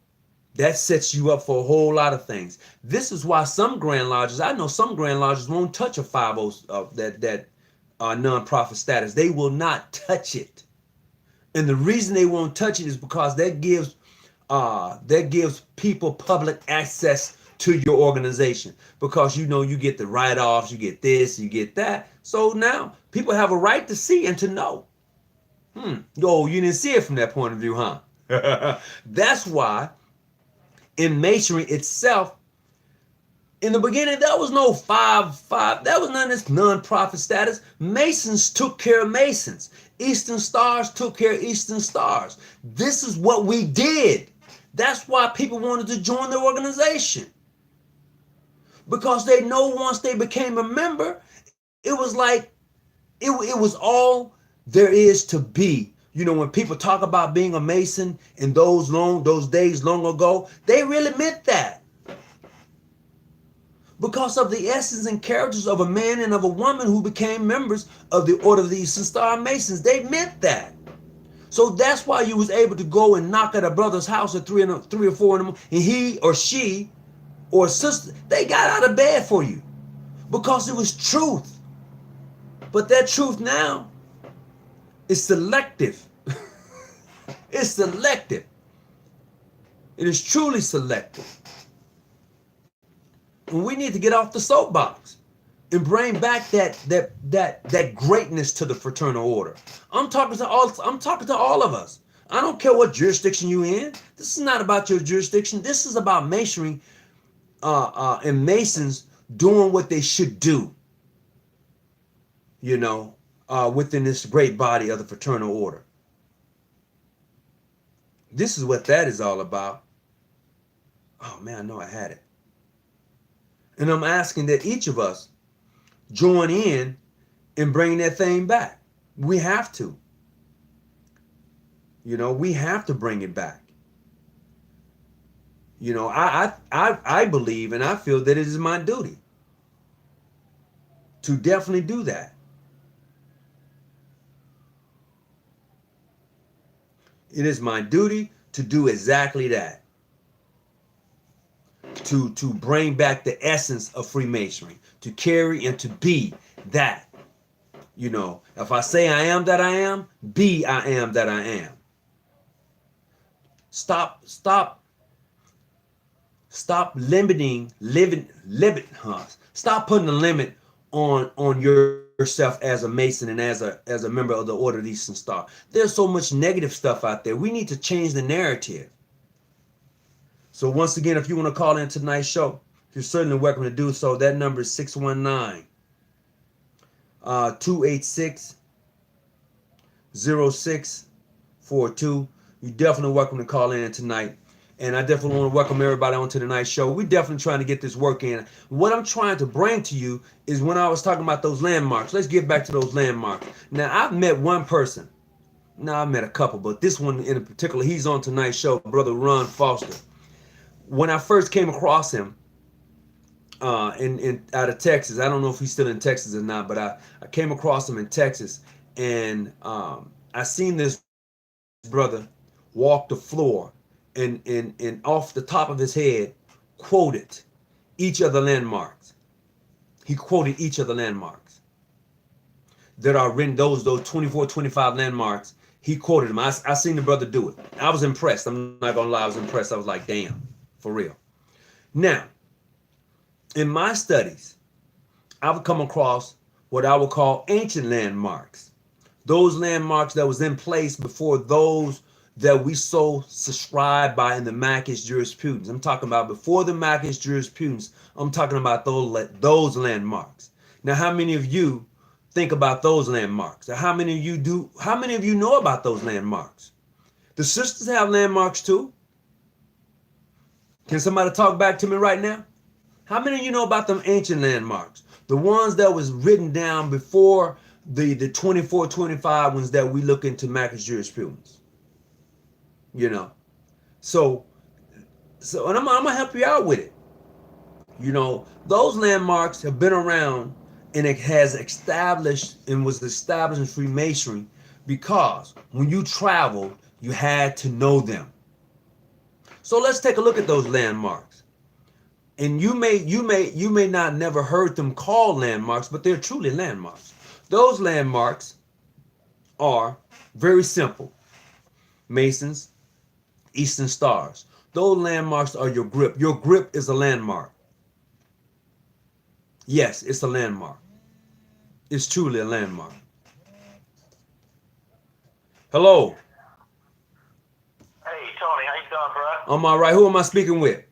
that sets you up for a whole lot of things. This is why some Grand Lodges, I know some Grand Lodges won't touch a 50 non-profit status. They will not touch it. And the reason they won't touch it is because that gives people public access to your organization, because you know you get the write-offs, you get this, you get that. So now people have a right to see and to know. Oh, you didn't see it from that point of view, huh? That's why in Masonry itself, in the beginning, there was no there was none of this non-profit status. Masons took care of Masons. Eastern Stars took care of Eastern Stars. This is what we did. That's why people wanted to join the organization. Because they know once they became a member, it was like It was all there is to be. You know, when people talk about being a Mason in those days long ago, they really meant that. Because of the essence and characters of a man and of a woman who became members of the Order of the Eastern Star Masons. They meant that. So that's why you was able to go and knock at a brother's house at 3 or 4 in the morning, and he or she or sister, they got out of bed for you because it was truth. But that truth now is selective. It's selective. It is truly selective. And we need to get off the soapbox and bring back that greatness to the fraternal order. I'm talking to all of us. I don't care what jurisdiction you in. This is not about your jurisdiction. This is about masonry and Masons doing what they should do. You know, within this great body of the fraternal order. This is what that is all about. Oh man, I know I had it. And I'm asking that each of us join in and bring that thing back. We have to. You know, we have to bring it back. You know, I believe and I feel that it is my duty to definitely do that. It is my duty to do exactly that. To bring back the essence of Freemasonry, to carry and to be that. You know, if I say I am that I am, be I am that I am. Stop limiting, Stop putting a limit on yourself as a Mason and as a member of the Order of the Eastern Star. There's so much negative stuff out there. We need to change the narrative. So once again, if you want to call in tonight's show, you're certainly welcome to do so. That number is 619-286-0642. You're definitely welcome to call in tonight. And I definitely want to welcome everybody onto tonight's show. We're definitely trying to get this work in. What I'm trying to bring to you is when I was talking about those landmarks. Let's get back to those landmarks. Now, I've met one person. Now, I've met a couple, but this one in particular, he's on tonight's show, Brother Ron Foster. When I first came across him in out of Texas, I don't know if he's still in Texas or not, but I came across him in Texas, and I seen this brother walk the floor and off the top of his head quoted each of the landmarks. He quoted each of the landmarks that are written, those 24, 25 landmarks. He quoted them. I seen the brother do it. I was impressed. I'm not gonna lie, I was impressed. I was like, damn. For real. Now, in my studies, I've come across what I would call ancient landmarks. Those landmarks that was in place before those that we so subscribe by in the Macis jurisprudence. I'm talking about before the Macis jurisprudence. I'm talking about those landmarks. Now, how many of you think about those landmarks? Or how many of you do? How many of you know about those landmarks? The sisters have landmarks too. Can somebody talk back to me right now? How many of you know about them ancient landmarks? The ones that was written down before the 24, 25 ones that we look into Macis jurisprudence. You know. So and I'm gonna help you out with it. You know, those landmarks have been around and it has established and was established in Freemasonry because when you traveled, you had to know them. So let's take a look at those landmarks. And you may not never heard them called landmarks, but they're truly landmarks. Those landmarks are very simple. Masons, Eastern Stars. Those landmarks are your grip. Your grip is a landmark. Yes, it's a landmark. It's truly a landmark. Hello. Hey, Tony, how you doing, bro? I'm all right. Who am I speaking with? This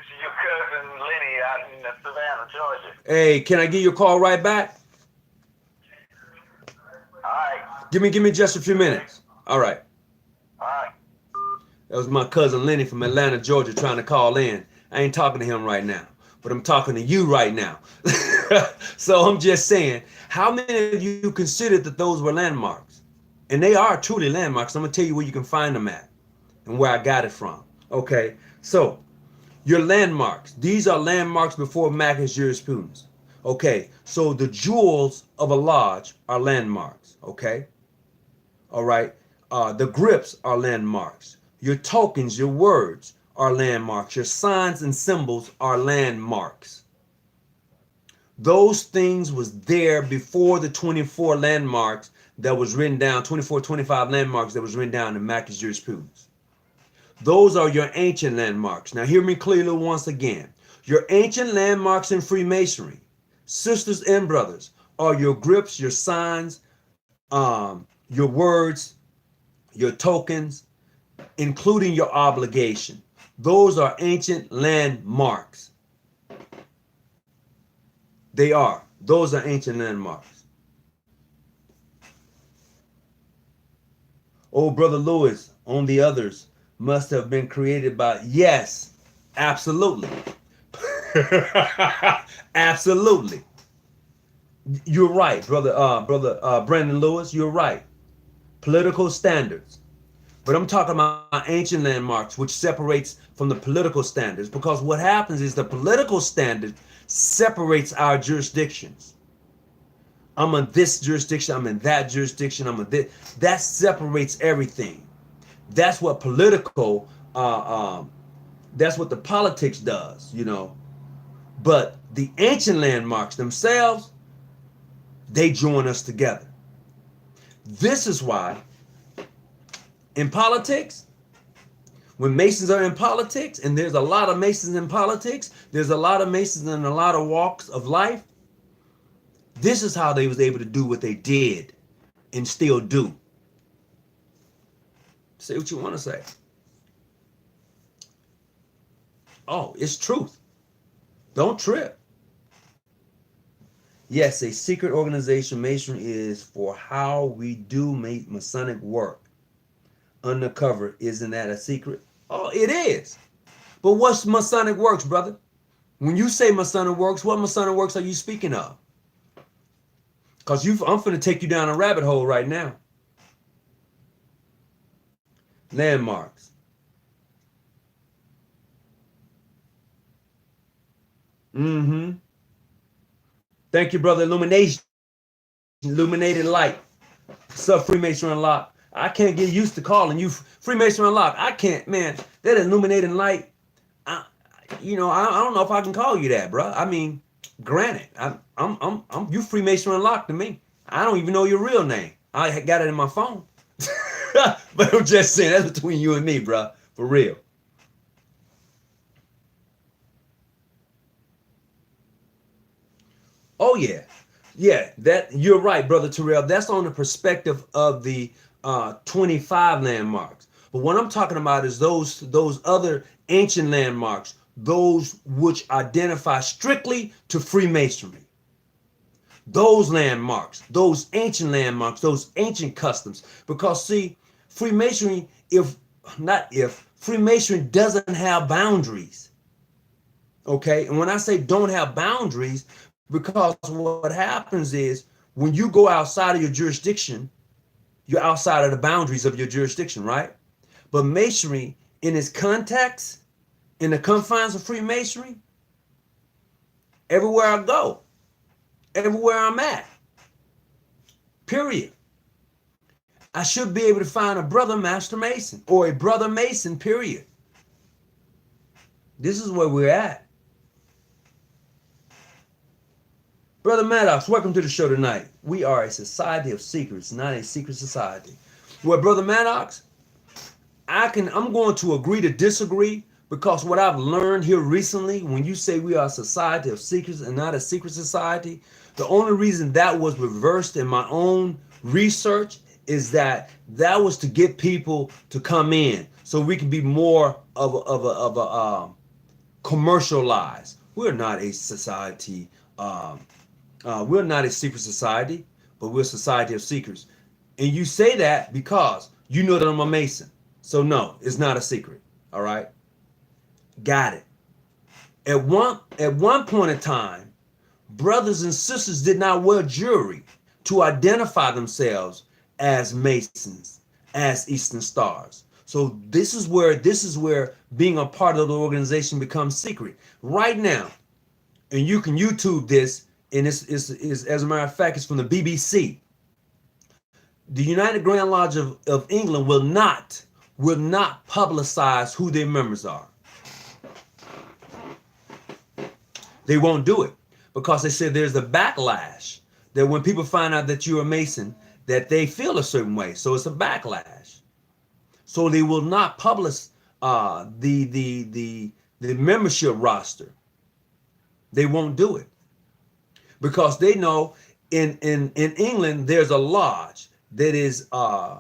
is your cousin Lenny out in Savannah, Georgia. Hey, can I give you a call right back? All right. Give me just a few minutes. All right. All right. That was my cousin Lenny from Atlanta, Georgia, trying to call in. I ain't talking to him right now, but I'm talking to you right now. So I'm just saying, how many of you considered that those were landmarks? And they are truly landmarks. I'm going to tell you where you can find them at and where I got it from. Okay, so your landmarks. These are landmarks before Maggie's jurisprudence. Okay, so the jewels of a lodge are landmarks. Okay, all right. The grips are landmarks. Your tokens, your words are landmarks. Your signs and symbols are landmarks. Those things was there before the 24 landmarks that was written down, 24, 25 landmarks that was written down in Mackey's jurisprudence. Those are your ancient landmarks. Now hear me clearly once again. Your ancient landmarks in Freemasonry, sisters and brothers, are your grips, your signs, your words, your tokens, including your obligation. Those are ancient landmarks. They are. Those are ancient landmarks. Oh, Brother Lewis, on the others must have been created by, yes, absolutely. Absolutely. You're right, brother Brandon Lewis, you're right. Political standards. But I'm talking about ancient landmarks, which separates from the political standards, because what happens is the political standard separates our jurisdictions. I'm in this jurisdiction, I'm in that jurisdiction, I'm in this. That separates everything. That's what political, that's what the politics does, you know. But the ancient landmarks themselves, they join us together. This is why in politics, when Masons are in politics, and there's a lot of Masons in politics, there's a lot of Masons in a lot of walks of life, this is how they was able to do what they did and still do. Say what you want to say. Oh, it's truth. Don't trip. Yes, a secret organization, Masonry, is for how we do Masonic work. Undercover, isn't that a secret? Oh, it is. But what's Masonic works, brother? When you say Masonic works, what Masonic works are you speaking of? Because I'm finna take you down a rabbit hole right now. Landmarks. Mm-hmm. Thank you, brother. Illumination. Illuminated light. What's up, Freemason Unlocked? I can't get used to calling you Freemason Unlocked. I can't, man. That illuminating light. I don't know if I can call you that, bro. I mean, granted, I'm you Freemason Unlocked to me. I don't even know your real name. I got it in my phone. But I'm just saying, that's between you and me, bro. For real. Oh yeah. Yeah, that you're right, brother Terrell. That's on the perspective of the 25 landmarks. But what I'm talking about is those other ancient landmarks, those which identify strictly to Freemasonry. Those landmarks, those ancient landmarks, those ancient customs. Because see, Freemasonry, Freemasonry doesn't have boundaries. Okay, and when I say don't have boundaries, because what happens is when you go outside of your jurisdiction, you're outside of the boundaries of your jurisdiction, right? But Masonry, in its context, in the confines of Freemasonry, everywhere I go, everywhere I'm at, period, I should be able to find a brother Master Mason or a brother Mason, period. This is where we're at. Brother Maddox, welcome to the show tonight. We are a society of secrets, not a secret society. Well, Brother Maddox, I'm going to agree to disagree, because what I've learned here recently, when you say we are a society of secrets and not a secret society, the only reason that was reversed in my own research is that was to get people to come in so we can be more of a commercialized. We're not a society. We're not a secret society, but we're a society of secrets. And you say that because you know that I'm a Mason. So no, it's not a secret. All right. Got it. At one point in time, Brothers and sisters did not wear jewelry to identify themselves as Masons, as Eastern Stars. So this is where being a part of the organization becomes secret. Right now, and you can YouTube this, and it's as a matter of fact, it's from the BBC. The United Grand Lodge of England will not publicize who their members are. They won't do it because they said there's a backlash that when people find out that you're a Mason, that they feel a certain way. So it's a backlash. So they will not publish the membership roster. They won't do it because they know in England there's a lodge that is and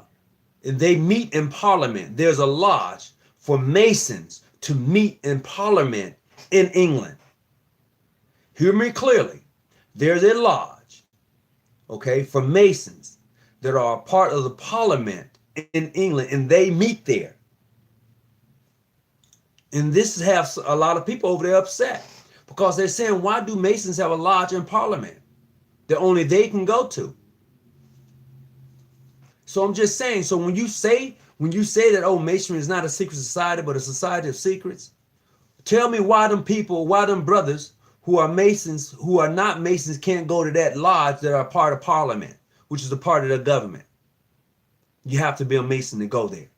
they meet in Parliament. There's a lodge for Masons to meet in Parliament in England. Hear me clearly. There's a lodge, okay, for Masons that are a part of the Parliament in England, and they meet there. And this has a lot of people over there upset because they're saying, why do Masons have a lodge in Parliament that only they can go to? So I'm just saying, so when you say that, oh, Masonry is not a secret society, but a society of secrets, tell me why them brothers who are Masons, who are not Masons, can't go to that lodge that are part of Parliament, which is a part of the government. You have to be a Mason to go there.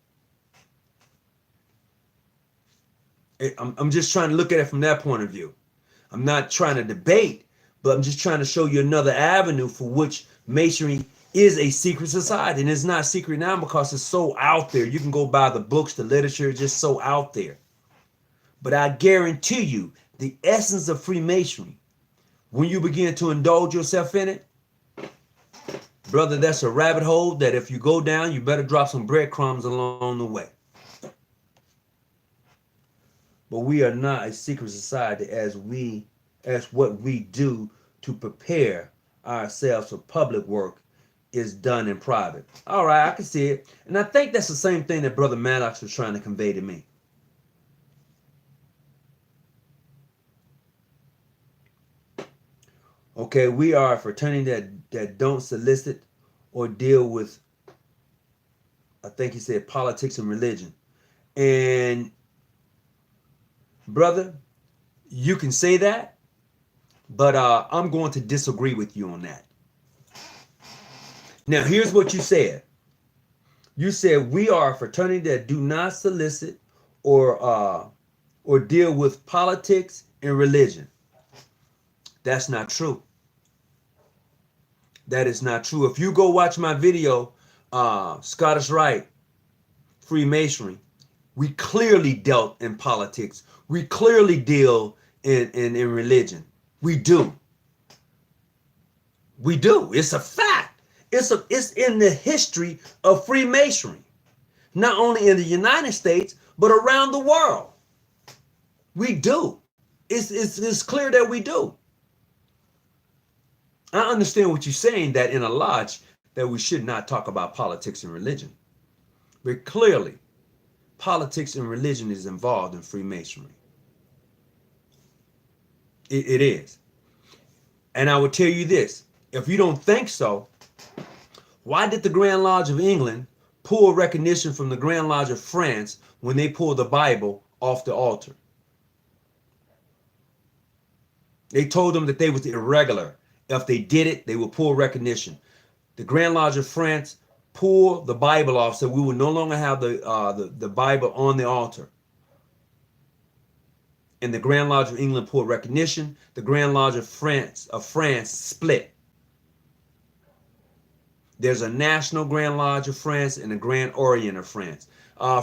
I'm just trying to look at it from that point of view. I'm not trying to debate, but I'm just trying to show you another avenue for which Masonry is a secret society. And it's not secret now because it's so out there. You can go buy the books, the literature, just so out there. But I guarantee you, the essence of Freemasonry, when you begin to indulge yourself in it, brother, that's a rabbit hole that if you go down, you better drop some breadcrumbs along the way. But we are not a secret society as what we do to prepare ourselves for public work is done in private. All right, I can see it. And I think that's the same thing that Brother Maddox was trying to convey to me. Okay, we are a fraternity that don't solicit or deal with, I think he said, politics and religion. And brother, you can say that, but I'm going to disagree with you on that. Now, here's what you said. You said we are a fraternity that do not solicit or deal with politics and religion. That's not true. That is not true. If you go watch my video, Scottish Rite, Freemasonry, we clearly dealt in politics. We clearly deal in religion. We do. We do. It's a fact. It's in the history of Freemasonry. Not only in the United States, but around the world. We do. It's clear that we do. I understand what you're saying, that in a lodge that we should not talk about politics and religion. But clearly, politics and religion is involved in Freemasonry. It is. And I will tell you this, if you don't think so, why did the Grand Lodge of England pull recognition from the Grand Lodge of France when they pulled the Bible off the altar? They told them that they was irregular. If they did it, they would pull recognition. The Grand Lodge of France pulled the Bible off, so we would no longer have the Bible on the altar. And the Grand Lodge of England pulled recognition. The Grand Lodge of France split. There's a National Grand Lodge of France and a Grand Orient of France.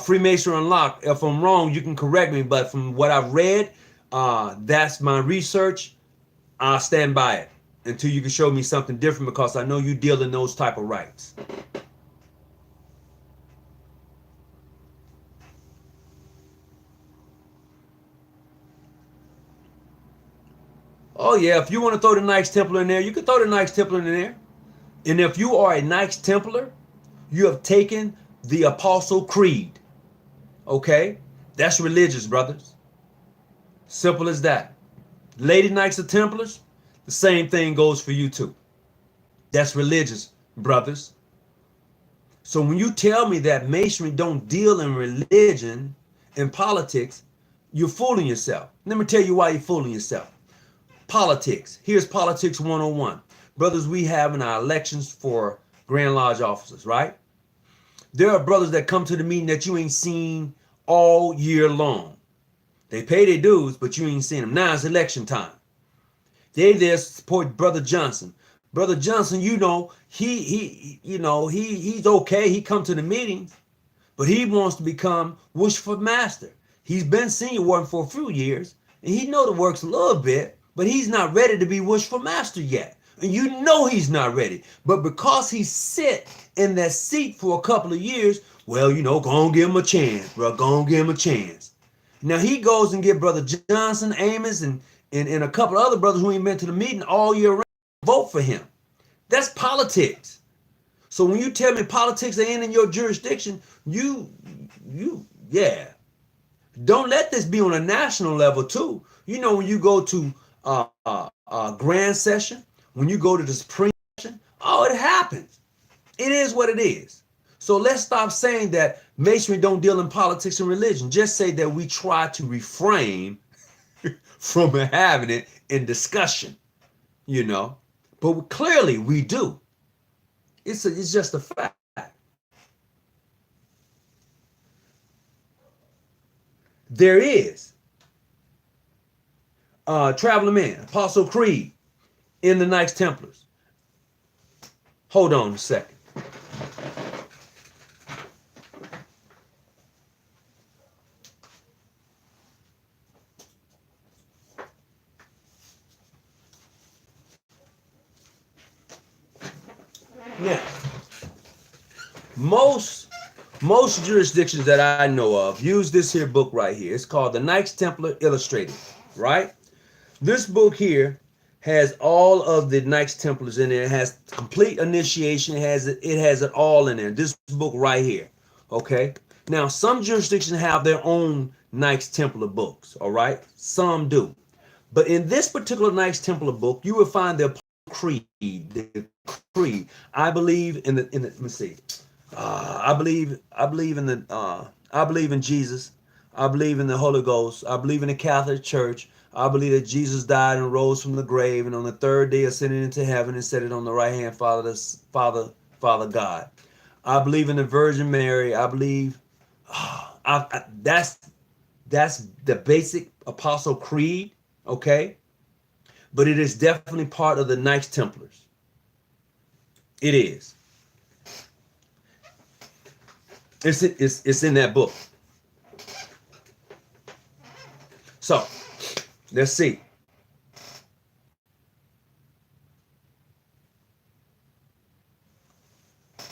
Freemason Unlocked. If I'm wrong, you can correct me, but from what I've read, that's my research. I'll stand by it until you can show me something different, because I know you deal in those type of rights. Oh yeah, if you want to throw the Knights Templar in there, you can throw the Knights Templar in there. And if you are a Knights Templar, you have taken the Apostle Creed. Okay? That's religious, brothers. Simple as that. Lady Knights of Templars, The same thing goes for you too. That's religious, brothers. So when you tell me that Masonry don't deal in religion and politics, you're fooling yourself. Let me tell you why you're fooling yourself. Politics. Here's politics 101. Brothers, we have in our elections for Grand Lodge officers, right? There are brothers that come to the meeting that you ain't seen all year long. They pay their dues, but you ain't seen them. Now it's election time. They there support Brother Johnson. Brother Johnson, he's okay. He come to the meetings, but he wants to become worshipful master. He's been senior warden for a few years, and he know the works a little bit, but he's not ready to be worshipful master yet. And you know he's not ready. But because he sit in that seat for a couple of years, well, go on give him a chance, bro. Go on give him a chance. Now he goes and get Brother Johnson, Amos, and a couple of other brothers who ain't been to the meeting all year round, vote for him. That's politics. So when you tell me politics ain't in your jurisdiction, yeah. Don't let this be on a national level too. When you go to grand session, when you go to the Supreme Session, it happens. It is what it is. So let's stop saying that Masonry don't deal in politics and religion. Just say that we try to refrain from having it in discussion, But clearly we do. It's just a fact. There is Traveling Man, Apostle Creed in the Knights Templars. Hold on a second. Now, most jurisdictions that I know of use this here book right here. It's called the Knights Templar Illustrated, right? This book here has all of the Knights Templars in there. It has complete initiation. It has it all in there. This book right here, okay? Now, some jurisdictions have their own Knights Templar books, all right? Some do. But in this particular Knights Templar book, you will find the creed. The creed. I believe in the let me see. I believe in Jesus. I believe in the Holy Ghost. I believe in the Catholic Church. I believe that Jesus died and rose from the grave, and on the third day ascended into heaven and set it on the right hand, Father God. I believe in the Virgin Mary. I believe that's the basic Apostle Creed, okay? But it is definitely part of the Knights Templars. It is. It's in that book. So, let's see.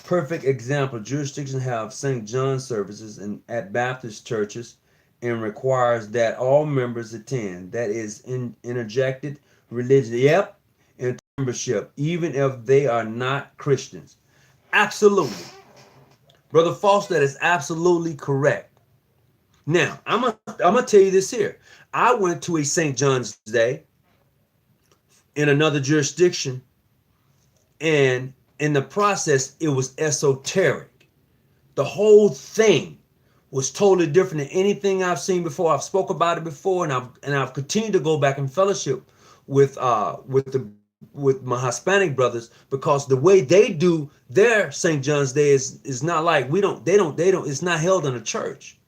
Perfect example. Jurisdictions have St. John services at Baptist churches and requires that all members attend. That is interjected religion. Yep. And membership, even if they are not Christians. Absolutely. Brother False, that is absolutely correct. Now, I'm gonna tell you this here. I went to a St. John's Day in another jurisdiction, and in the process, it was esoteric. The whole thing was totally different than anything I've seen before. I've spoke about it before, and I've continued to go back in fellowship with my Hispanic brothers, because the way they do their St. John's Day is not like they don't it's not held in a church,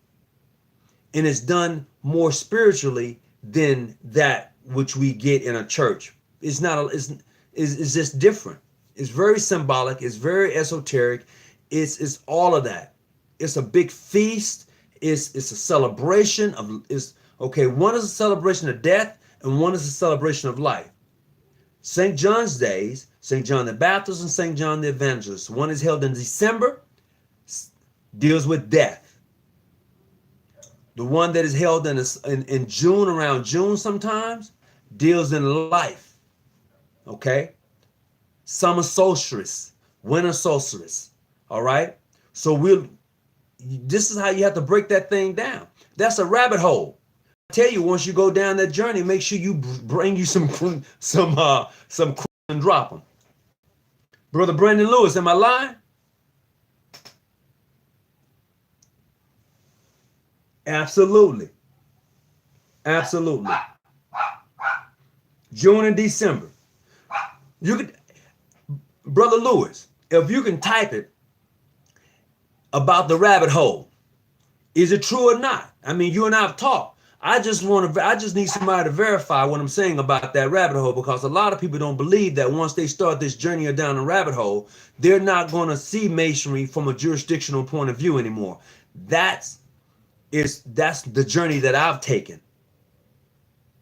and it's done more spiritually than that which we get in a church. It's not it's just different. It's very symbolic. It's very esoteric. It's all of that. It's a big feast. It's a celebration of one is a celebration of death and one is a celebration of life. St. John's Days, St. John the Baptist and St. John the Evangelist. One is held in December, deals with death. The one that is held in June, around June sometimes, deals in life. Okay? Summer solstice, winter solstice. All right? So this is how you have to break that thing down. That's a rabbit hole. tell you, once you go down that journey, make sure you bring you some and drop them. Brother Brandon Lewis, am I lying? Absolutely. Absolutely. June and December. You could, Brother Lewis, if you can type it about the rabbit hole, is it true or not? I mean, you and I have talked. I just need somebody to verify what I'm saying about that rabbit hole, because a lot of people don't believe that once they start this journey down the rabbit hole, they're not going to see Masonry from a jurisdictional point of view anymore. That's the journey that I've taken.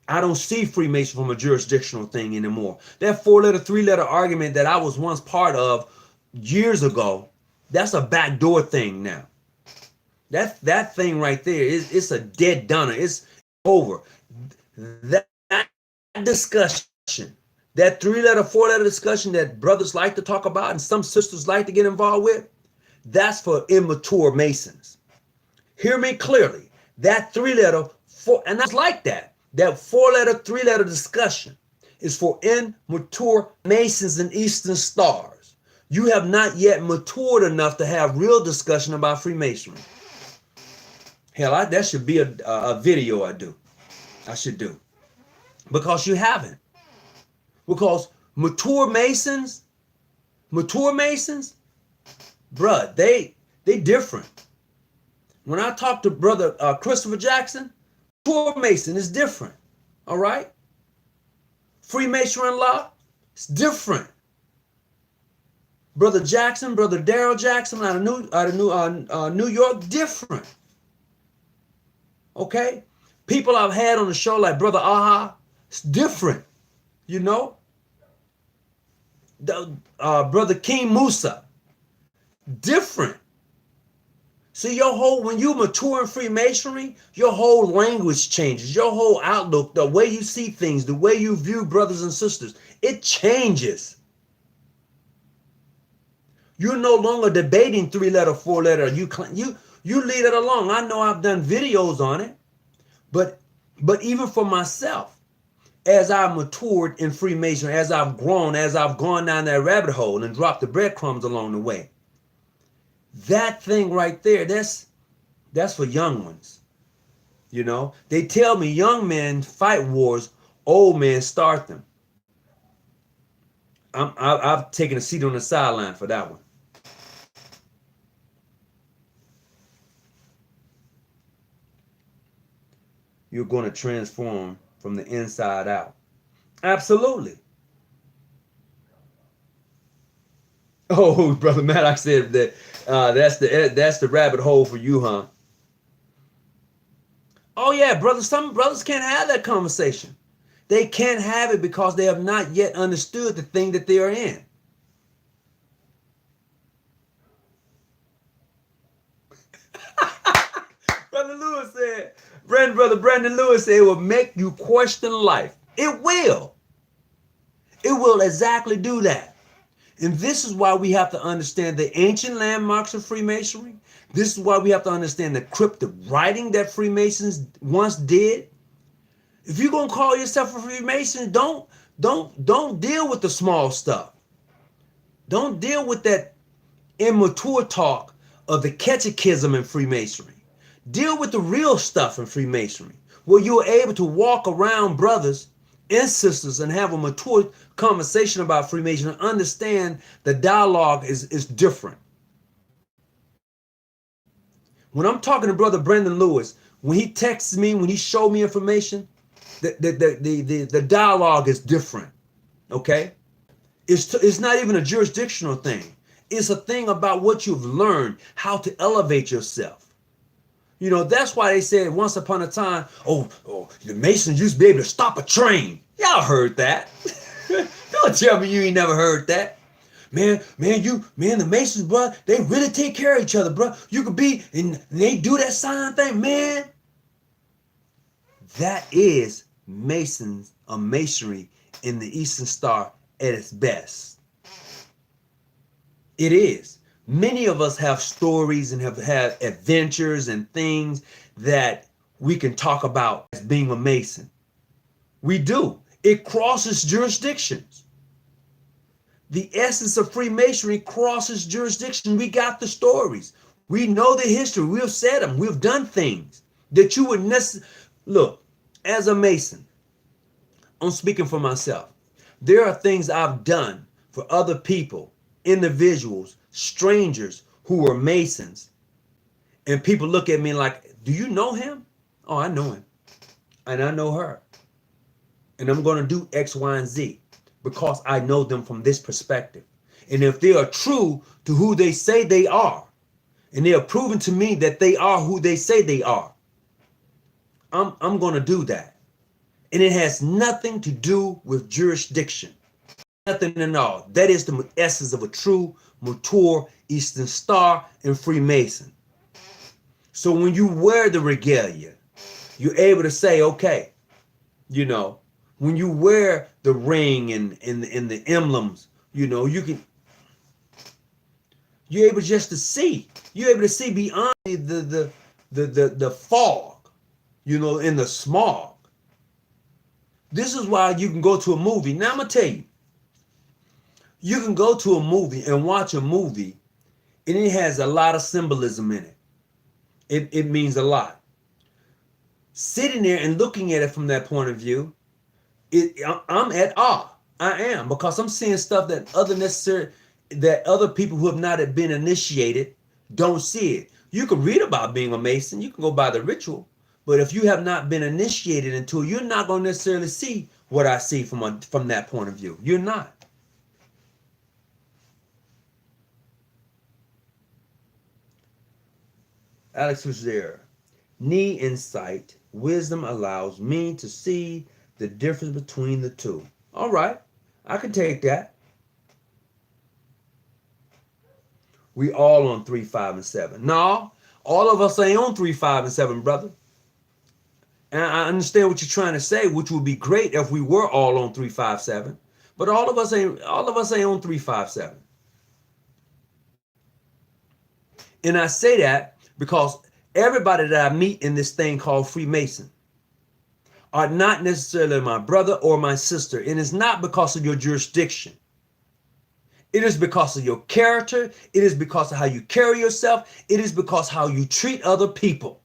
I don't see Freemason from a jurisdictional thing anymore. That 4-letter, 3-letter argument that I was once part of years ago, that's a backdoor thing now. That thing right there it's a dead donor. It's over. That discussion, that 3-letter, 4-letter discussion that brothers like to talk about and some sisters like to get involved with, that's for immature Masons. Hear me clearly. That 3-letter, and that's like that. That 4-letter, 3-letter discussion is for immature Masons and Eastern Stars. You have not yet matured enough to have real discussion about Freemasonry. Hell, that should be a video I should do. Because you haven't. Because mature Masons, bruh, they different. When I talk to Brother Christopher Jackson, mature Mason is different. All right? Freemasonry law, it's different. Brother Jackson, Brother Daryl Jackson out of New York, different. Okay? People I've had on the show like Brother Aha, it's different. You know? Brother King Musa, different. See, when you mature in Freemasonry, your whole language changes, your whole outlook, the way you see things, the way you view brothers and sisters, it changes. You're no longer debating 3-letter, 4-letter. You leave it alone. I know I've done videos on it, but even for myself, as I've matured in Freemasonry, as I've grown, as I've gone down that rabbit hole and dropped the breadcrumbs along the way, that thing right there, that's for young ones. You know, they tell me young men fight wars, old men start them. I've taken a seat on the sideline for that one. You're going to transform from the inside out. Absolutely. Oh, Brother Maddox said that that's the rabbit hole for you, huh? Oh yeah, brother. Some brothers can't have that conversation. They can't have it because they have not yet understood the thing that they are in. Brother Lewis said, Brother Brandon Lewis said, it will make you question life. It will. It will exactly do that. And this is why we have to understand the ancient landmarks of Freemasonry. This is why we have to understand the cryptic writing that Freemasons once did. If you're gonna call yourself a Freemason, don't deal with the small stuff. Don't deal with that immature talk of the catechism in Freemasonry. Deal with the real stuff in Freemasonry, where you're able to walk around brothers and sisters and have a mature conversation about Freemasonry and understand the dialogue is different. When I'm talking to Brother Brandon Lewis, when he texts me, when he showed me information, the dialogue is different. Okay? It's not even a jurisdictional thing. It's a thing about what you've learned, how to elevate yourself. You know, that's why they said once upon a time, oh, the Masons used to be able to stop a train. Y'all heard that. Don't tell me you ain't never heard that. Man, the Masons, bro, they really take care of each other, bro. You could be, and they do that sign thing, man. That is Masonry in the Eastern Star at its best. It is. Many of us have stories and have had adventures and things that we can talk about as being a Mason. We do. It crosses jurisdictions. The essence of Freemasonry crosses jurisdiction. We got the stories. We know the history. We've said them. We've done things that you would necessarily look. As a Mason, I'm speaking for myself. There are things I've done for other people, individuals, strangers who are Masons, and people look at me like, "Do you know him?" Oh, I know him, and I know her, and I'm going to do X, Y, and Z because I know them from this perspective. And if they are true to who they say they are, and they are proven to me that they are who they say they are, I'm going to do that. And it has nothing to do with jurisdiction. Nothing at all. That is the essence of a true, mature Eastern Star and Freemason. So when you wear the regalia, you're able to say, okay, you know, when you wear the ring and the emblems, you know, you're able just to see. You're able to see beyond the fog, you know, in the smog. This is why you can go to a movie. Now I'm gonna tell you, you can go to a movie and watch a movie, and it has a lot of symbolism in it. It means a lot. Sitting there and looking at it from that point of view, I'm at awe. I am, because I'm seeing stuff that other people who have not been initiated don't see it. You can read about being a Mason, you can go by the ritual, but if you have not been initiated into it, you're not going to necessarily see what I see from that point of view. You're not. Alex was there. Knee insight, wisdom allows me to see the difference between the two. All right, I can take that. We all on 3, 5, and 7. No, all of us ain't on 3, 5, and 7, brother. And I understand what you're trying to say, which would be great if we were all on 3, 5, 7. But all of us ain't on 3, 5, 7. And I say that because everybody that I meet in this thing called Freemason are not necessarily my brother or my sister. And it's not because of your jurisdiction. It is because of your character. It is because of how you carry yourself. It is because how you treat other people.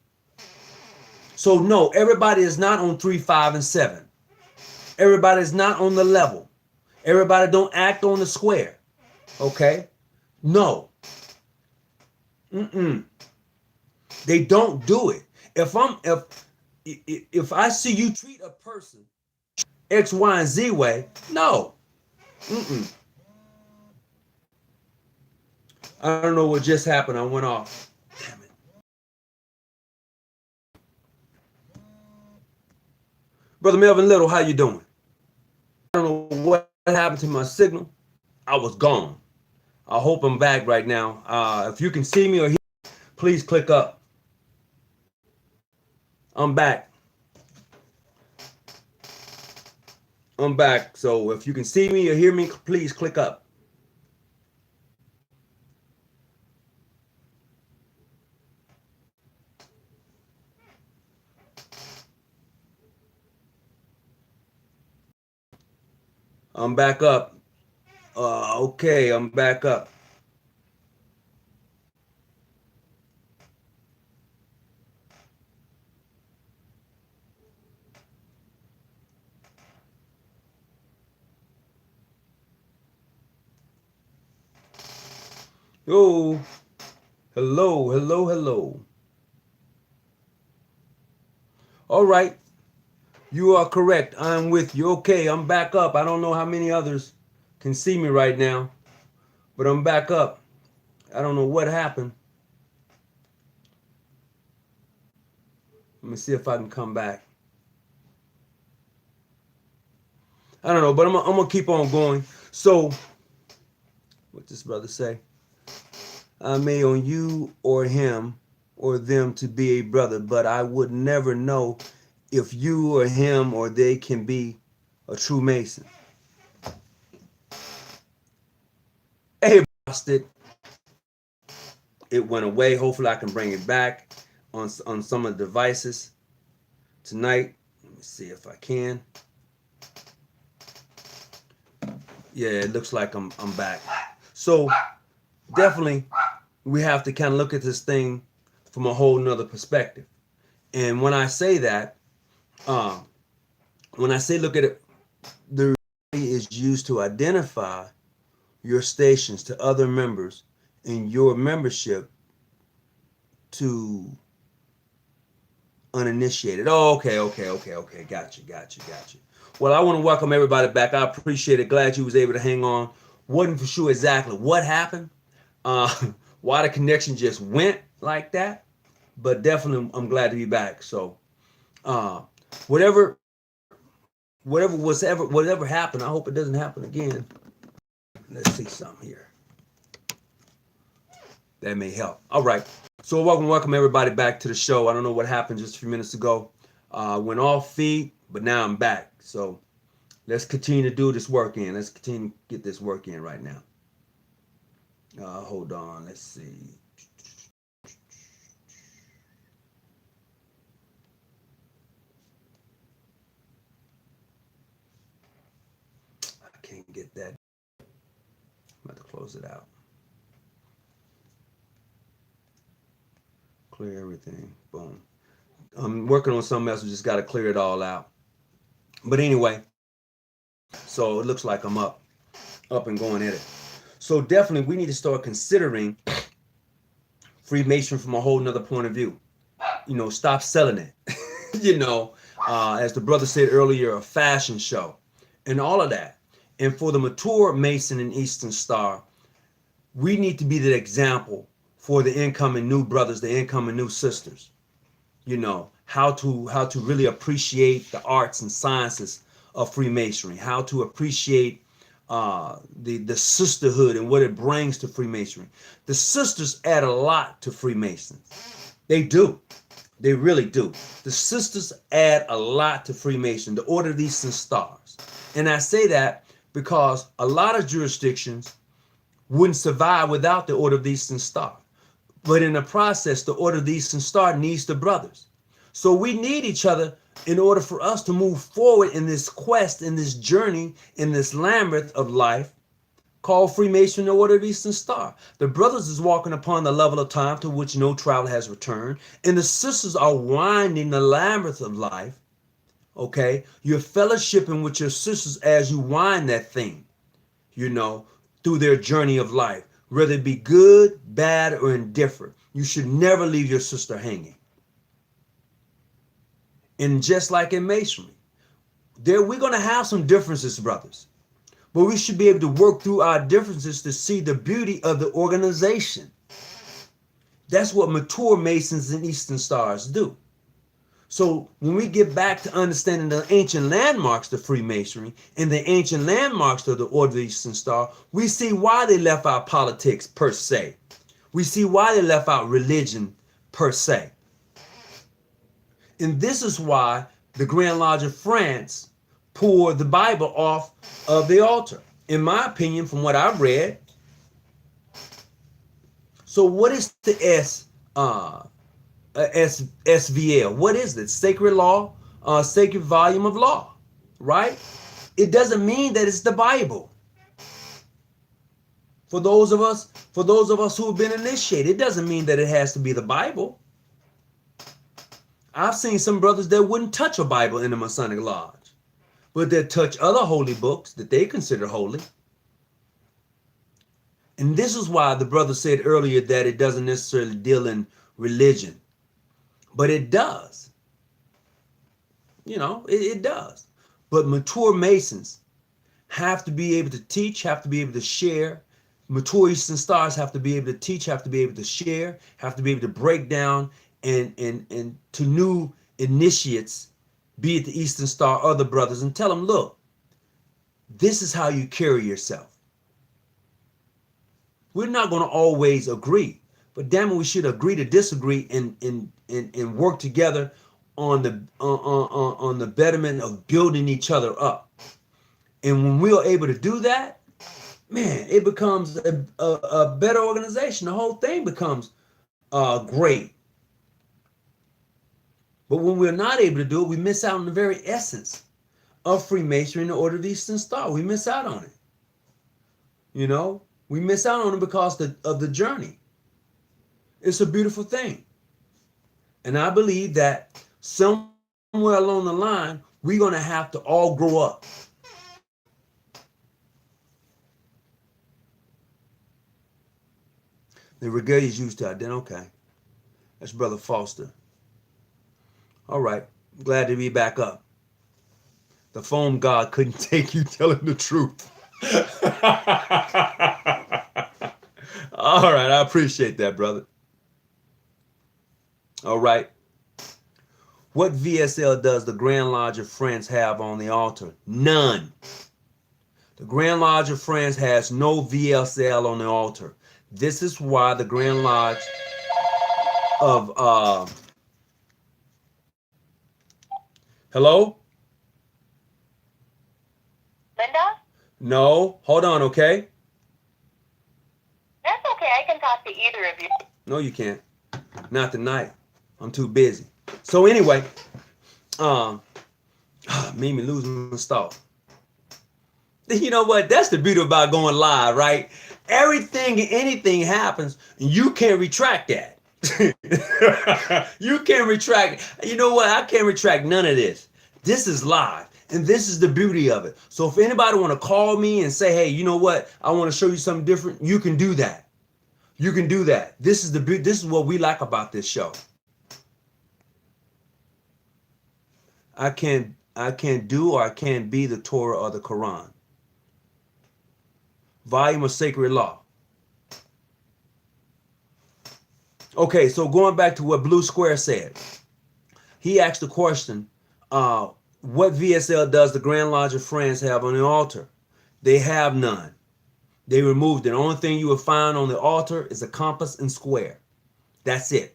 So no, everybody is not on 3, 5, and 7. Everybody is not on the level. Everybody don't act on the square. Okay? No. They don't do it. If I see you treat a person X, Y, and Z way, no. I don't know what just happened. I went off. Damn it. Brother Melvin Little, how you doing? I don't know what happened to my signal. I was gone. I hope I'm back right now. If you can see me or hear me, please click up. I'm back. I'm back. So if you can see me or hear me, please click up. I'm back up. Okay, I'm back up. Oh, hello, hello, hello. All right, you are correct. I'm with you. Okay, I'm back up. I don't know how many others can see me right now, but I'm back up. I don't know what happened. Let me see if I can come back. I don't know, but I'm gonna keep on going. So, what this brother say? I may on you or him or them to be a brother, but I would never know if you or him or they can be a true Mason. Hey, busted. It went away. Hopefully I can bring it back on some of the devices. tonight. Let me see if I can. Yeah, it looks like I'm back. So definitely we have to kind of look at this thing from a whole nother perspective. And when I say that, when I say look at it, the is used to identify your stations to other members in your membership to uninitiated. Oh, okay. Gotcha. Well, I want to welcome everybody back. I appreciate it. Glad you was able to hang on. Wasn't for sure exactly what happened, uh, why the connection just went like that, but definitely I'm glad to be back. So, uh, whatever, whatever happened, I hope it doesn't happen again. Let's see something here that may help. All right. So welcome everybody back to the show. I don't know what happened just a few minutes ago. Went off feed, but now I'm back. So let's continue to do this work in. Let's continue to get this work in right now. Hold on. Let's see. I can't get that. I'm about to close it out. Clear everything. Boom. I'm working on something else. We just got to clear it all out. But anyway, so it looks like I'm up and going at it. So definitely we need to start considering Freemasonry from a whole nother point of view. Stop selling it. As the brother said earlier, a fashion show and all of that. And for the mature Mason and Eastern Star, we need to be the example for the incoming new brothers, the incoming new sisters. How to really appreciate the arts and sciences of Freemasonry, how to appreciate the sisterhood and what it brings to Freemasonry. The sisters add a lot to Freemasons. They do. They really do. The sisters add a lot to Freemason, the Order of the Eastern Stars. And I say that because a lot of jurisdictions wouldn't survive without the Order of the Eastern Star. But in the process, the Order of the Eastern Star needs the brothers. So we need each other in order for us to move forward in this quest, in this journey, in this labyrinth of life called Freemason, the Order of the Eastern Star. The brothers is walking upon the level of time to which no travel has returned, and the sisters are winding the labyrinth of life. Okay, you're fellowshipping with your sisters as you wind that thing, through their journey of life, whether it be good, bad, or indifferent. You should never leave your sister hanging. And just like in Masonry, we're going to have some differences, brothers. But we should be able to work through our differences to see the beauty of the organization. That's what mature Masons and Eastern Stars do. So when we get back to understanding the ancient landmarks of Freemasonry and the ancient landmarks of the Order of the Eastern Star, we see why they left out politics per se. We see why they left out religion per se. And this is why the Grand Lodge of France poured the Bible off of the altar, in my opinion, from what I've read. So what is the SVL? What is it? Sacred law, sacred volume of law, right? It doesn't mean that it's the Bible. For those of us who have been initiated, it doesn't mean that it has to be the Bible. I've seen some brothers that wouldn't touch a Bible in the Masonic Lodge, but that touch other holy books that they consider holy. And this is why the brother said earlier that it doesn't necessarily deal in religion, but it does. It does. But mature Masons have to be able to teach, have to be able to share. Mature Eastern Stars have to be able to teach, have to be able to share, have to be able to break down and to new initiates, be it the Eastern Star or other brothers, and tell them, look, this is how you carry yourself. We're not going to always agree, but damn it, we should agree to disagree and work together on the betterment of building each other up. And when we are able to do that, man, it becomes a better organization. The whole thing becomes great. But when we're not able to do it, we miss out on the very essence of Freemasonry and the Order of the Eastern Star. We miss out on it. You know, we miss out on it because of the journey. It's a beautiful thing. And I believe that somewhere along the line, we're going to have to all grow up. The regalia is used to identify. Okay. That's Brother Foster. All right. Glad to be back up. The foam god couldn't take you telling the truth. All right. I appreciate that, brother. All right. What VSL does the Grand Lodge of Friends have on the altar? None. The Grand Lodge of Friends has no VSL on the altar. This is why the Grand Lodge of hello? Linda? No, hold on, okay? That's okay. I can talk to either of you. No, you can't. Not tonight. I'm too busy. So anyway, made me lose my thought. You know what? That's the beauty about going live, right? Everything and anything happens, and you can't retract that. You can't retract. You know what? I can't retract none of this. This is live, and this is the beauty of it. So if anybody want to call me and say, hey, you know what? I want to show you something different, you can do that. You can do that. This is the beauty. This is what we like about this show. I can't do or I can't be the Torah or the Quran. Volume of Sacred Law. Okay, so going back to what Blue Square said. He asked the question, what VSL does the Grand Lodge of Friends have on the altar? They have none. They removed it. The only thing you will find on the altar is a compass and square. That's it.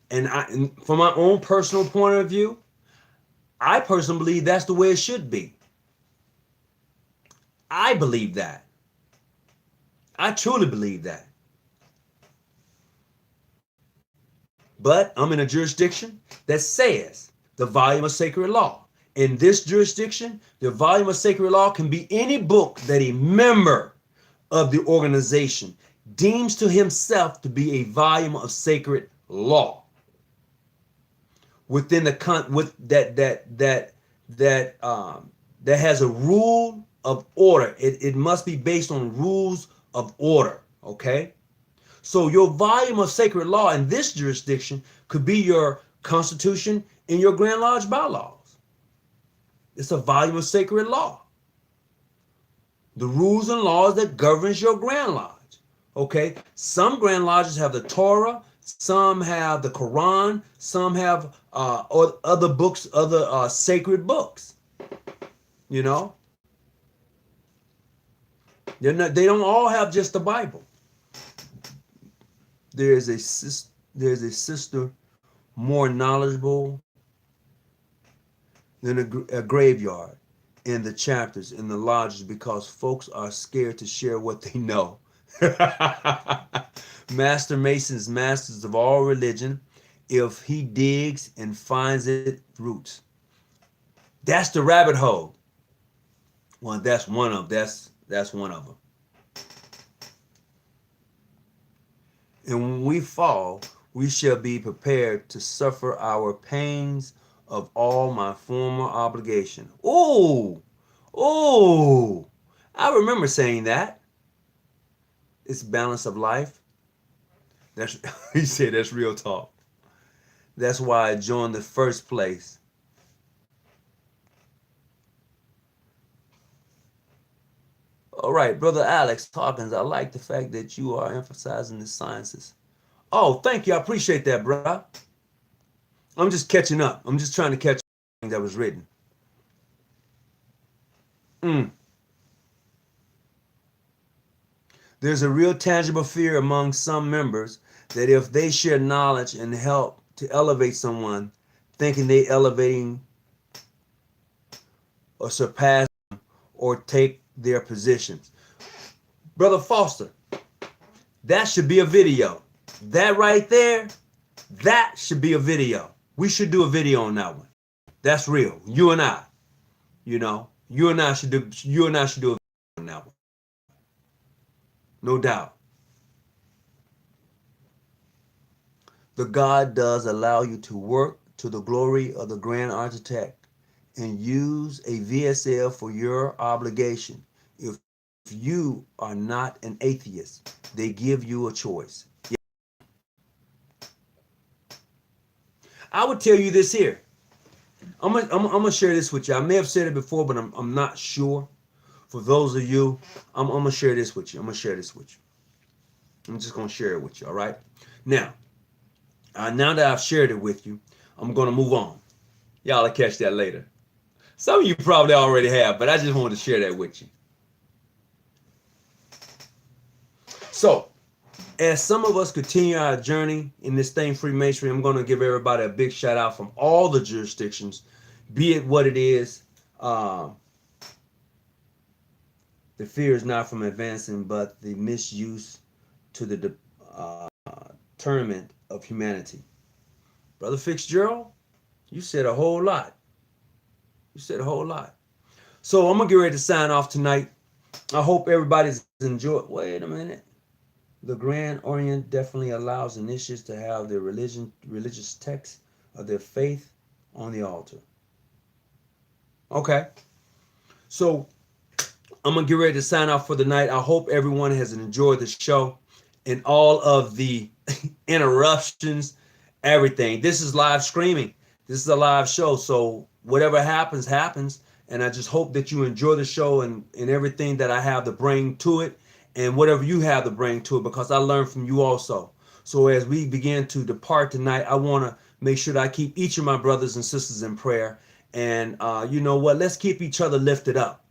And from my own personal point of view, I personally believe that's the way it should be. I believe that. I truly believe that. But I'm in a jurisdiction that says the volume of sacred law. In this jurisdiction, the volume of sacred law can be any book that a member of the organization deems to himself to be a volume of sacred law. Within the that has a rule of order. It must be based on rules of order. Okay. So your volume of sacred law in this jurisdiction could be your constitution and your Grand Lodge bylaws. It's a volume of sacred law. The rules and laws that governs your Grand Lodge. Okay. Some Grand Lodges have the Torah. Some have the Quran. Some have other books, other sacred books. You know, they don't all have just the Bible. There's a sister more knowledgeable than a graveyard in the chapters, in the lodges, because folks are scared to share what they know. Master Masons, masters of all religion, if he digs and finds it roots. That's the rabbit hole. Well, that's one of them. And when we fall, we shall be prepared to suffer our pains of all my former obligation. Oh, I remember saying that. It's balance of life. That's he said that's real talk. That's why I joined the first place. All right, Brother Alex Hawkins, I like the fact that you are emphasizing the sciences. Oh, thank you. I appreciate that, bro. I'm just catching up. I'm just trying to catch everything that was written. There's a real tangible fear among some members that if they share knowledge and help to elevate someone, thinking they elevating or surpass them or take their positions. Brother Foster, that should be a video. That right there, That should be a video. We should do a video on that one. That's real. You and I, you and I should do a video on that one. No doubt. The God does allow you to work to the glory of the grand architect and use a VSL for your obligation. If you are not an atheist, they give you a choice. I would tell you this here. I'm gonna share this with you. I may have said it before, but I'm not sure. For those of you, I'm gonna share this with you. I'm just gonna share it with you. All right. Now that I've shared it with you, I'm gonna move on. Y'all will catch that later. Some of you probably already have, but I just wanted to share that with you. So, as some of us continue our journey in this thing, Freemasonry, I'm going to give everybody a big shout out from all the jurisdictions, be it what it is. The fear is not from advancing, but the misuse to the determinant of humanity. Brother Fitzgerald, you said a whole lot. So I'm going to get ready to sign off tonight. I hope everybody's enjoyed. Wait a minute. The Grand Orient definitely allows initiates to have their religious text of their faith on the altar. Okay. So I'm going to get ready to sign off for the night. I hope everyone has enjoyed the show and all of the interruptions, everything. This is live streaming. This is a live show. So whatever happens, happens. And I just hope that you enjoy the show and everything that I have to bring to it. And whatever you have to bring to it, because I learned from you also. So as we begin to depart tonight, I want to make sure that I keep each of my brothers and sisters in prayer. And you know what? Let's keep each other lifted up.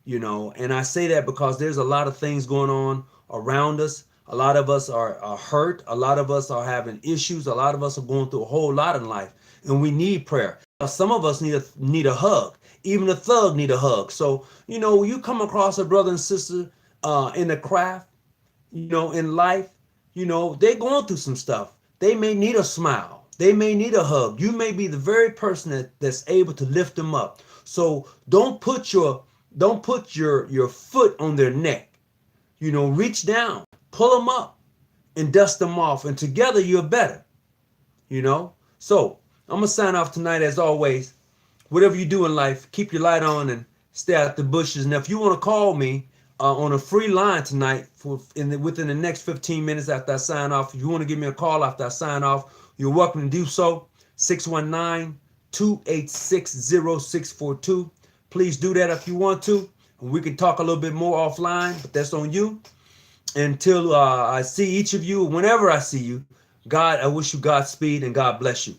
And I say that because there's a lot of things going on around us. A lot of us are hurt. A lot of us are having issues. A lot of us are going through a whole lot in life. And we need prayer. Some of us need a hug. Even a thug need a hug. So, you come across a brother and sister in the craft, in life, they're going through some stuff. They may need a smile. They may need a hug. You may be the very person that's able to lift them up. So don't put your foot on their neck. Reach down, pull them up, and dust them off. And together you're better. So I'm gonna sign off tonight as always. Whatever you do in life, keep your light on and stay out the bushes. And if you want to call me on a free line tonight within the next 15 minutes after I sign off, if you want to give me a call after I sign off, you're welcome to do so. 619-286-0642. Please do that if you want to. And we can talk a little bit more offline, but that's on you. Until I see each of you, whenever I see you, I wish you Godspeed and God bless you.